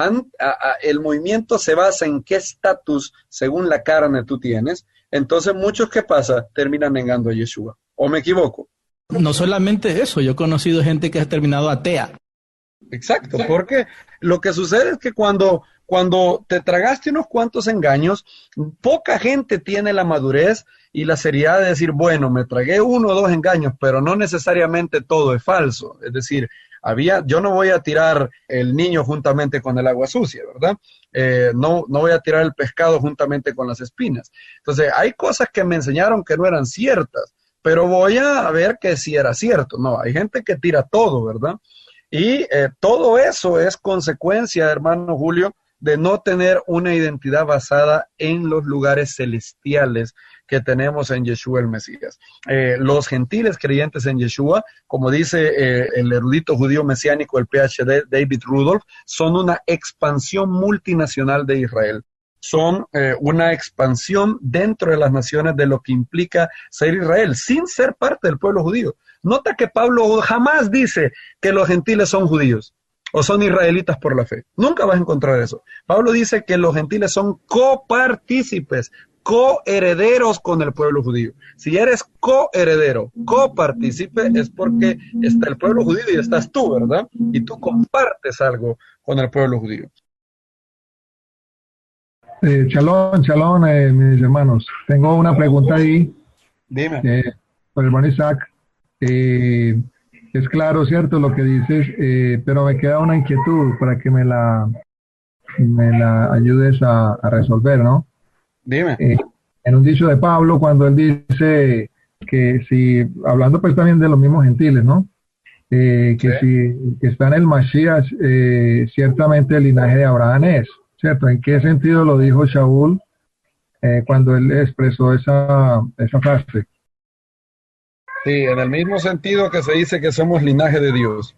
el movimiento se basa en qué estatus según la carne tú tienes, entonces muchos, ¿qué pasa? Terminan negando a Yeshua. ¿O me equivoco? No solamente eso, yo he conocido gente que ha terminado atea. Exacto, porque lo que sucede es que cuando te tragaste unos cuantos engaños, poca gente tiene la madurez y la seriedad de decir, bueno, me tragué 1 o 2 engaños, pero no necesariamente todo es falso. Es decir, yo no voy a tirar el niño juntamente con el agua sucia, ¿verdad? No voy a tirar el pescado juntamente con las espinas. Entonces, hay cosas que me enseñaron que no eran ciertas, pero voy a ver que sí era cierto. No, hay gente que tira todo, ¿verdad? Y todo eso es consecuencia, hermano Julio, de no tener una identidad basada en los lugares celestiales que tenemos en Yeshua el Mesías. Los gentiles creyentes en Yeshua, como dice el erudito judío mesiánico, el PhD David Rudolph, son una expansión multinacional de Israel. Son una expansión dentro de las naciones de lo que implica ser Israel, sin ser parte del pueblo judío. Nota que Pablo jamás dice que los gentiles son judíos o son israelitas por la fe. Nunca vas a encontrar eso. Pablo dice que los gentiles son copartícipes, coherederos con el pueblo judío. Si eres coheredero, copartícipe, es porque está el pueblo judío y estás tú, ¿verdad? Y tú compartes algo con el pueblo judío. Shalom, shalom, mis hermanos. Tengo una pregunta ahí. Dime. Por el hermano Isaac. Es claro, cierto, lo que dices, pero me queda una inquietud para que me la ayudes a resolver, ¿no? Dime. En un dicho de Pablo, cuando él dice que si, hablando pues también de los mismos gentiles, ¿no? Que si que está en el Mashiach, ciertamente el linaje de Abraham es, ¿cierto? ¿En qué sentido lo dijo Shaul cuando él expresó esa frase? Sí, en el mismo sentido que se dice que somos linaje de Dios.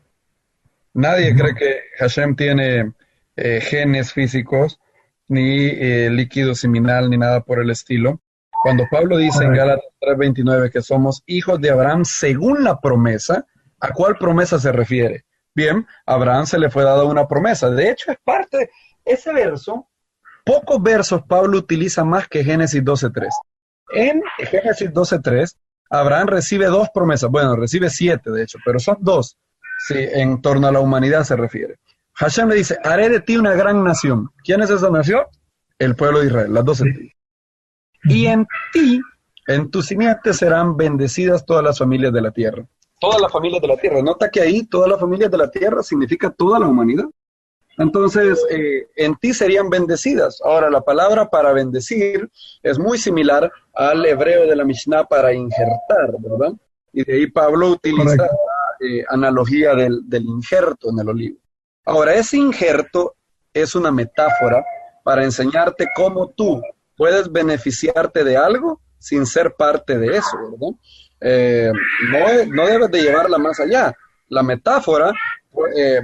Nadie cree que Hashem tiene genes físicos, ni líquido seminal, ni nada por el estilo. Cuando Pablo dice en Gálatas 3:29 que somos hijos de Abraham según la promesa, ¿a cuál promesa se refiere? Bien, a Abraham se le fue dada una promesa. De hecho, es parte, ese verso, pocos versos Pablo utiliza más que Génesis 12:3. En Génesis 12:3, Abraham recibe 2 promesas, bueno, recibe 7 de hecho, pero son 2, si en torno a la humanidad se refiere. Hashem le dice, haré de ti una gran nación. ¿Quién es esa nación? El pueblo de Israel, las 12 tribus. Y en ti, en tu simiente serán bendecidas todas las familias de la tierra. Todas las familias de la tierra. Nota que ahí todas las familias de la tierra significa toda la humanidad. Entonces, en ti serían bendecidas. Ahora, la palabra para bendecir es muy similar al hebreo de la Mishnah para injertar, ¿verdad? Y de ahí Pablo utiliza la analogía del injerto en el olivo. Ahora, ese injerto es una metáfora para enseñarte cómo tú puedes beneficiarte de algo sin ser parte de eso, ¿verdad? No debes de llevarla más allá. La metáfora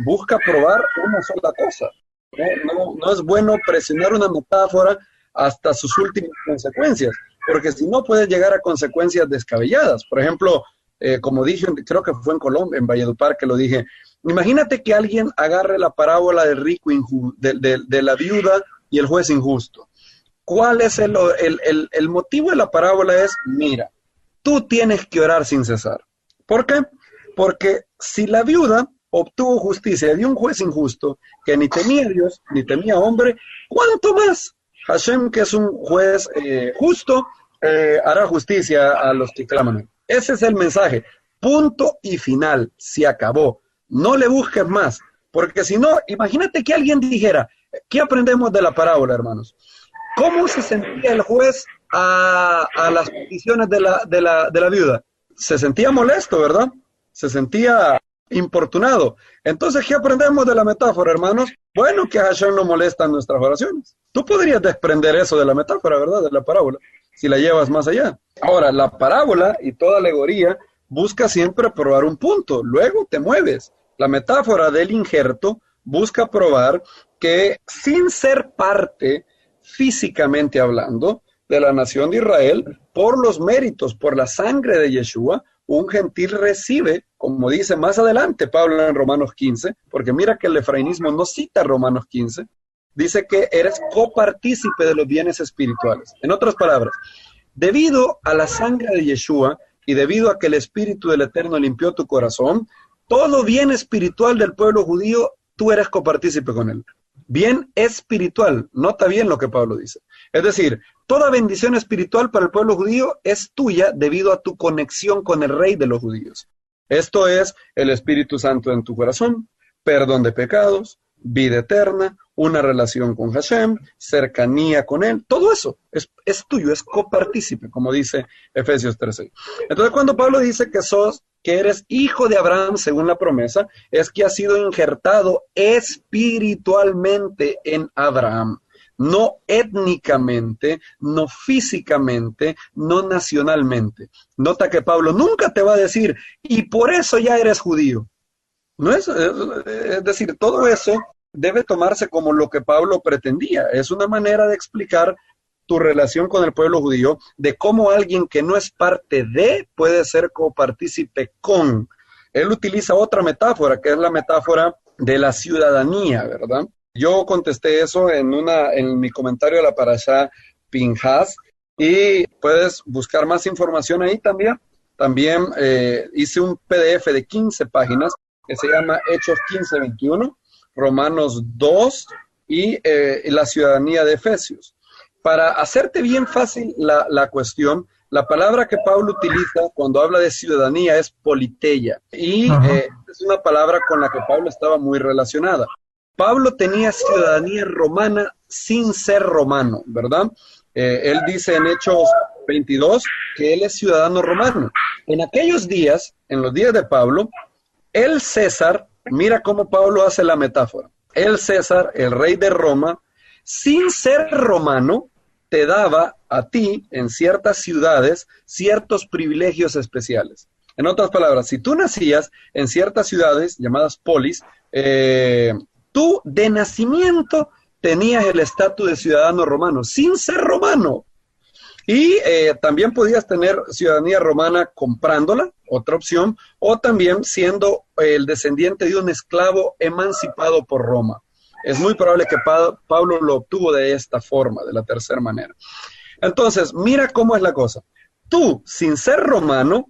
busca probar una sola cosa. No es bueno presionar una metáfora hasta sus últimas consecuencias, porque si no puedes llegar a consecuencias descabelladas. Por ejemplo, como dije, creo que fue en Colombia, en Valledupar, que lo dije. Imagínate que alguien agarre la parábola del rico de la viuda y el juez injusto. ¿Cuál es el motivo de la parábola? Es, mira, tú tienes que orar sin cesar. ¿Por qué? Porque si la viuda obtuvo justicia de un juez injusto que ni temía a Dios ni temía a hombre, ¿cuánto más Hashem, que es un juez justo, hará justicia a los que claman? Ese es el mensaje. Punto y final. Se acabó. No le busques más. Porque si no, imagínate que alguien dijera, ¿qué aprendemos de la parábola, hermanos? ¿Cómo se sentía el juez a las peticiones de la viuda? Se sentía molesto, ¿verdad? Se sentía importunado. Entonces, ¿qué aprendemos de la metáfora, hermanos? Bueno, que a Hashem no molestan nuestras oraciones. Tú podrías desprender eso de la metáfora, ¿verdad? De la parábola, si la llevas más allá. Ahora, la parábola y toda alegoría busca siempre probar un punto, luego te mueves. La metáfora del injerto busca probar que sin ser parte, físicamente hablando, de la nación de Israel, por los méritos, por la sangre de Yeshua, un gentil recibe, como dice más adelante Pablo en Romanos 15, porque mira que el efrainismo no cita Romanos 15, dice que eres copartícipe de los bienes espirituales. En otras palabras, debido a la sangre de Yeshua y debido a que el Espíritu del Eterno limpió tu corazón, todo bien espiritual del pueblo judío, tú eres copartícipe con él. Bien espiritual, nota bien lo que Pablo dice. Es decir, toda bendición espiritual para el pueblo judío es tuya debido a tu conexión con el Rey de los judíos. Esto es el Espíritu Santo en tu corazón, perdón de pecados, vida eterna, una relación con Hashem, cercanía con Él, todo eso es tuyo, es copartícipe, como dice Efesios 3:6. Entonces, cuando Pablo dice que eres hijo de Abraham según la promesa, es que has sido injertado espiritualmente en Abraham. no étnicamente, no físicamente, no nacionalmente. Nota que Pablo nunca te va a decir, y por eso ya eres judío. No es decir, todo eso debe tomarse como lo que Pablo pretendía. Es una manera de explicar tu relación con el pueblo judío, de cómo alguien que no es parte de puede ser copartícipe con. Él utiliza otra metáfora, que es la metáfora de la ciudadanía, ¿verdad? Yo contesté eso en mi comentario de la parashá Pinhas, y puedes buscar más información ahí también. También hice un PDF de 15 páginas que se llama Hechos 15:21, Romanos 2 y la ciudadanía de Efesios. Para hacerte bien fácil la cuestión, la palabra que Pablo utiliza cuando habla de ciudadanía es politeia, y es una palabra con la que Pablo estaba muy relacionada. Pablo tenía ciudadanía romana sin ser romano, ¿verdad? Él dice en Hechos 22 que él es ciudadano romano. En aquellos días, en los días de Pablo, el César, mira cómo Pablo hace la metáfora, el César, el rey de Roma, sin ser romano, te daba a ti, en ciertas ciudades, ciertos privilegios especiales. En otras palabras, si tú nacías en ciertas ciudades llamadas polis, tú de nacimiento tenías el estatus de ciudadano romano, sin ser romano. Y también podías tener ciudadanía romana comprándola, otra opción, o también siendo el descendiente de un esclavo emancipado por Roma. Es muy probable que Pablo lo obtuvo de esta forma, de la tercera manera. Entonces, mira cómo es la cosa. Tú, sin ser romano,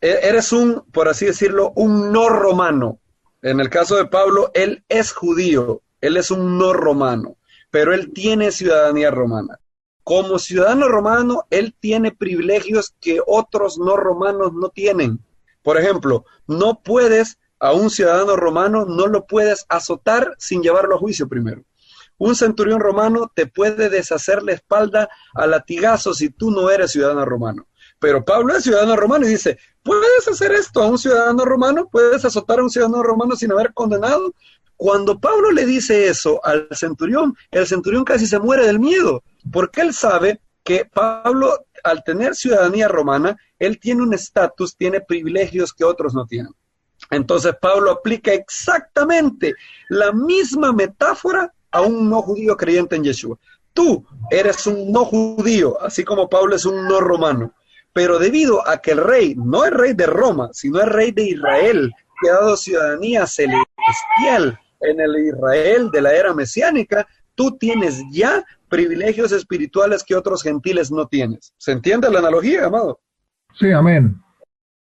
eres un, por así decirlo, un no romano. En el caso de Pablo, él es judío, él es un no romano, pero él tiene ciudadanía romana. Como ciudadano romano, él tiene privilegios que otros no romanos no tienen. Por ejemplo, no puedes, a un ciudadano romano, no lo puedes azotar sin llevarlo a juicio primero. Un centurión romano te puede deshacer la espalda a latigazos si tú no eres ciudadano romano. Pero Pablo es ciudadano romano y dice, ¿puedes hacer esto a un ciudadano romano? ¿Puedes azotar a un ciudadano romano sin haber condenado? Cuando Pablo le dice eso al centurión, el centurión casi se muere del miedo, porque él sabe que Pablo, al tener ciudadanía romana, él tiene un estatus, tiene privilegios que otros no tienen. Entonces Pablo aplica exactamente la misma metáfora a un no judío creyente en Yeshua. Tú eres un no judío, así como Pablo es un no romano. Pero debido a que el rey no es rey de Roma, sino es rey de Israel, que ha dado ciudadanía celestial en el Israel de la era mesiánica, tú tienes ya privilegios espirituales que otros gentiles no tienes. ¿Se entiende la analogía, amado? Sí, amén.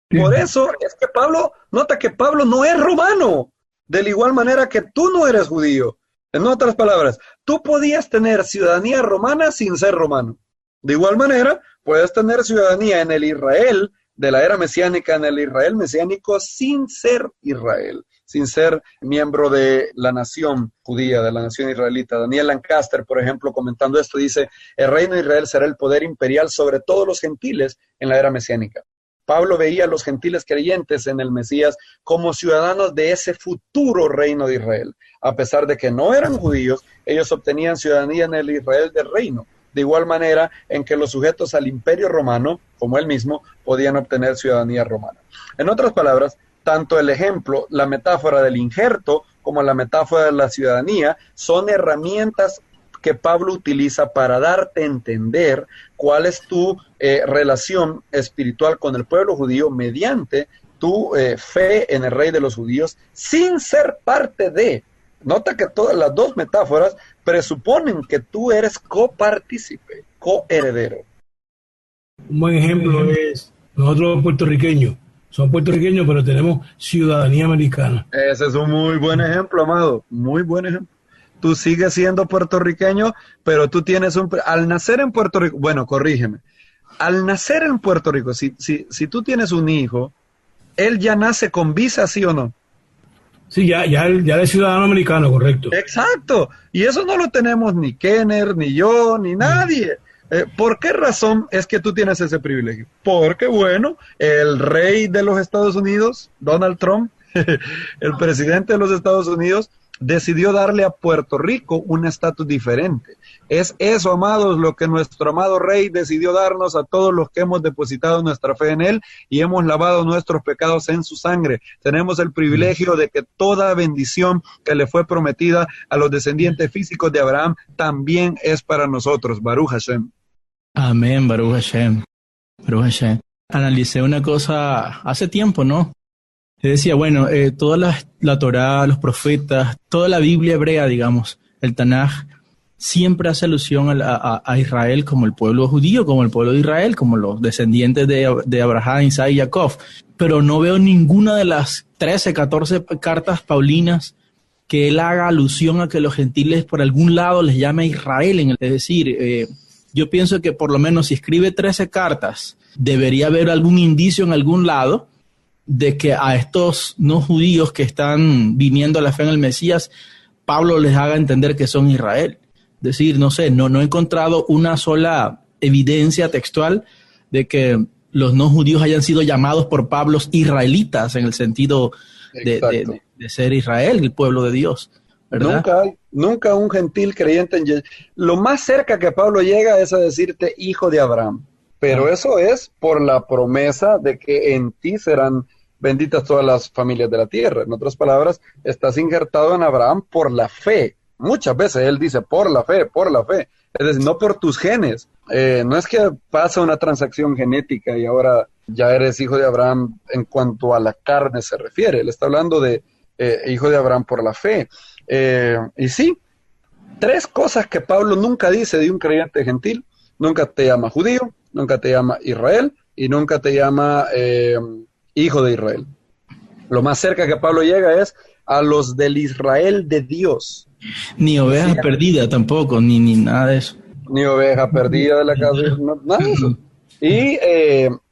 Por eso es que Pablo, nota que Pablo no es romano, de la igual manera que tú no eres judío. En otras palabras, tú podías tener ciudadanía romana sin ser romano. De igual manera, puedes tener ciudadanía en el Israel de la era mesiánica, en el Israel mesiánico, sin ser Israel, sin ser miembro de la nación judía, de la nación israelita. Daniel Lancaster, por ejemplo, comentando esto, dice, el reino de Israel será el poder imperial sobre todos los gentiles en la era mesiánica. Pablo veía a los gentiles creyentes en el Mesías como ciudadanos de ese futuro reino de Israel. A pesar de que no eran judíos, ellos obtenían ciudadanía en el Israel del reino. De igual manera en que los sujetos al imperio romano, como él mismo, podían obtener ciudadanía romana. En otras palabras, tanto el ejemplo, la metáfora del injerto, como la metáfora de la ciudadanía, son herramientas que Pablo utiliza para darte a entender cuál es tu relación espiritual con el pueblo judío mediante tu fe en el rey de los judíos, sin ser parte de. Nota que todas las dos metáforas presuponen que tú eres copartícipe, coheredero. Un buen ejemplo es nosotros puertorriqueños. Somos puertorriqueños, pero tenemos ciudadanía americana. Ese es un muy buen ejemplo, amado. Muy buen ejemplo. Tú sigues siendo puertorriqueño, pero tú tienes al nacer en Puerto Rico, bueno, corrígeme. Al nacer en Puerto Rico, si tú tienes un hijo, ¿él ya nace con visa, sí o no? Sí, ya es ciudadano americano, correcto. Exacto. Y eso no lo tenemos ni Kenner, ni yo, ni nadie. ¿Por qué razón es que tú tienes ese privilegio? Porque, bueno, el rey de los Estados Unidos, Donald Trump, el presidente de los Estados Unidos, decidió darle a Puerto Rico un estatus diferente. Es eso, amados, lo que nuestro amado Rey decidió darnos a todos los que hemos depositado nuestra fe en Él y hemos lavado nuestros pecados en su sangre. Tenemos el privilegio de que toda bendición que le fue prometida a los descendientes físicos de Abraham también es para nosotros. Baruch Hashem. Amén, Baruch Hashem. Baruch Hashem. Analicé una cosa hace tiempo, ¿no? Te decía, bueno, toda la Torá, los profetas, toda la Biblia hebrea, digamos, el Tanaj, siempre hace alusión a Israel como el pueblo judío, como el pueblo de Israel, como los descendientes de Abraham, Isaac y Jacob. Pero no veo ninguna de las 13, 14 cartas paulinas que él haga alusión a que los gentiles por algún lado les llame Israel. Es decir, yo pienso que por lo menos si escribe 13 cartas, debería haber algún indicio en algún lado de que a estos no judíos que están viniendo a la fe en el Mesías, Pablo les haga entender que son Israel. Es decir, no sé, no he encontrado una sola evidencia textual de que los no judíos hayan sido llamados por Pablo israelitas en el sentido de ser Israel, el pueblo de Dios, ¿verdad? Nunca un gentil creyente en Yeshua. Lo más cerca que Pablo llega es a decirte hijo de Abraham. Pero eso es por la promesa de que en ti serán benditas todas las familias de la tierra. En otras palabras, estás injertado en Abraham por la fe. Muchas veces él dice por la fe. Es decir, no por tus genes. No es que pasa una transacción genética y ahora ya eres hijo de Abraham en cuanto a la carne se refiere. Él está hablando de hijo de Abraham por la fe. Y sí, 3 cosas que Pablo nunca dice de un creyente gentil. Nunca te llama judío, nunca te llama Israel y nunca te llama hijo de Israel. Lo más cerca que Pablo llega es a los del Israel de Dios. Ni oveja perdida tampoco, ni nada de eso. Ni oveja perdida de la casa, nada de eso. Y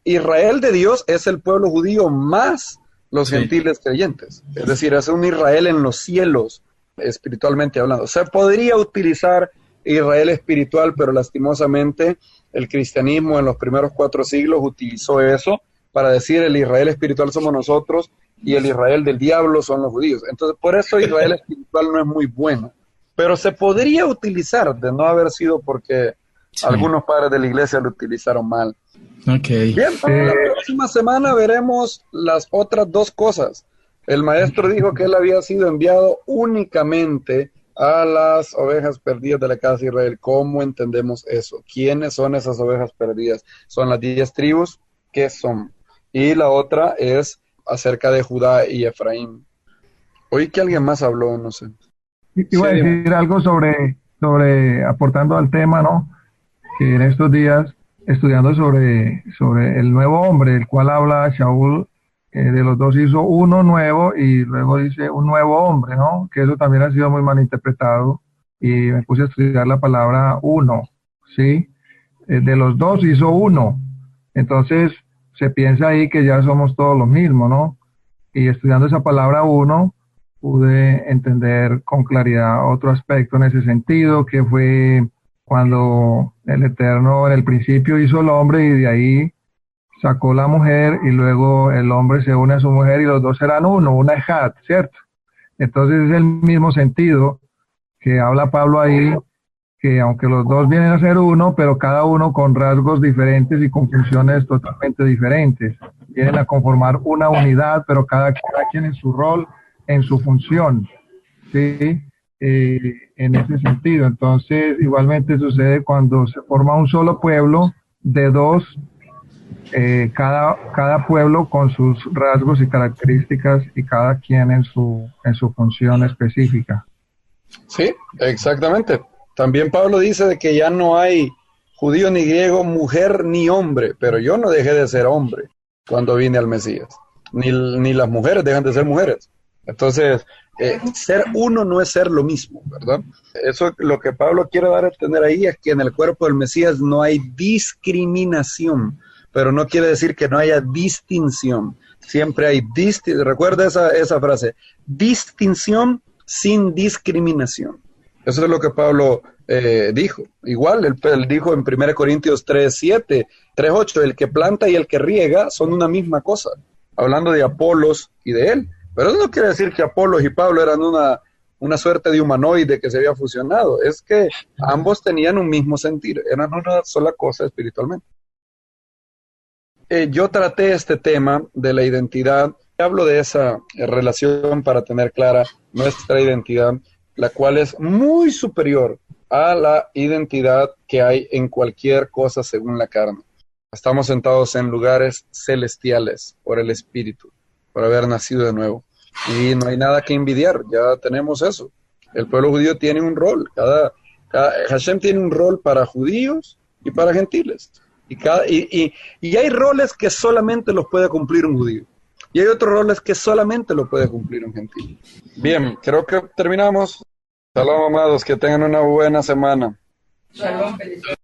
Israel de Dios es el pueblo judío más los gentiles creyentes. Es decir, es un Israel en los cielos, espiritualmente hablando. Se podría utilizar Israel espiritual, pero lastimosamente el cristianismo en los primeros 4 siglos utilizó eso para decir el Israel espiritual somos nosotros y el Israel del diablo son los judíos. Entonces, por eso Israel espiritual no es muy bueno. Pero se podría utilizar de no haber sido porque algunos padres de la iglesia lo utilizaron mal. Okay. Bien, la próxima semana veremos las otras 2 cosas. El maestro dijo que él había sido enviado únicamente a las ovejas perdidas de la casa de Israel. ¿Cómo entendemos eso? ¿Quiénes son esas ovejas perdidas? ¿Son las 10 tribus? ¿Qué son? Y la otra es acerca de Judá y Efraín. Oí que alguien más habló, no sé. Iba a decir algo sobre aportando al tema, ¿no? Que en estos días, estudiando sobre el nuevo hombre, el cual habla Shaul, de los 2 hizo uno nuevo y luego dice un nuevo hombre, ¿no? Que eso también ha sido muy malinterpretado y me puse a estudiar la palabra uno, ¿sí? De los 2 hizo uno, entonces se piensa ahí que ya somos todos los mismos, ¿no? Y estudiando esa palabra uno, pude entender con claridad otro aspecto en ese sentido, que fue cuando el Eterno en el principio hizo el hombre y de ahí sacó la mujer y luego el hombre se une a su mujer y los 2 serán uno, una ejad, ¿cierto? Entonces es el mismo sentido que habla Pablo ahí, que aunque los 2 vienen a ser uno, pero cada uno con rasgos diferentes y con funciones totalmente diferentes. Vienen a conformar una unidad, pero cada quien en su rol, en su función, ¿sí? En ese sentido. Entonces, igualmente sucede cuando se forma un solo pueblo de 2, cada pueblo con sus rasgos y características y cada quien en su función específica. Sí, exactamente. También Pablo dice de que ya no hay judío ni griego, mujer ni hombre, pero yo no dejé de ser hombre cuando vine al Mesías, ni las mujeres dejan de ser mujeres. Entonces, ser uno no es ser lo mismo, ¿verdad? Eso lo que Pablo quiere dar a entender ahí es que en el cuerpo del Mesías no hay discriminación, pero no quiere decir que no haya distinción. Siempre hay recuerda esa frase, distinción sin discriminación. Eso es lo que Pablo dijo. Igual, él dijo en 1 Corintios 3:7, 3:8, el que planta y el que riega son una misma cosa, hablando de Apolos y de él. Pero eso no quiere decir que Apolos y Pablo eran una suerte de humanoide que se había fusionado, es que ambos tenían un mismo sentir, eran una sola cosa espiritualmente. Yo traté este tema de la identidad, hablo de esa relación para tener clara nuestra identidad, la cual es muy superior a la identidad que hay en cualquier cosa según la carne. Estamos sentados en lugares celestiales por el Espíritu, por haber nacido de nuevo. Y no hay nada que envidiar, ya tenemos eso. El pueblo judío tiene un rol, Hashem tiene un rol para judíos y para gentiles. Y hay roles que solamente los puede cumplir un judío. Y hay otros roles que solamente lo puede cumplir un gentil. Bien, creo que terminamos. Shalom, amados, que tengan una buena semana. Shalom, bendiciones.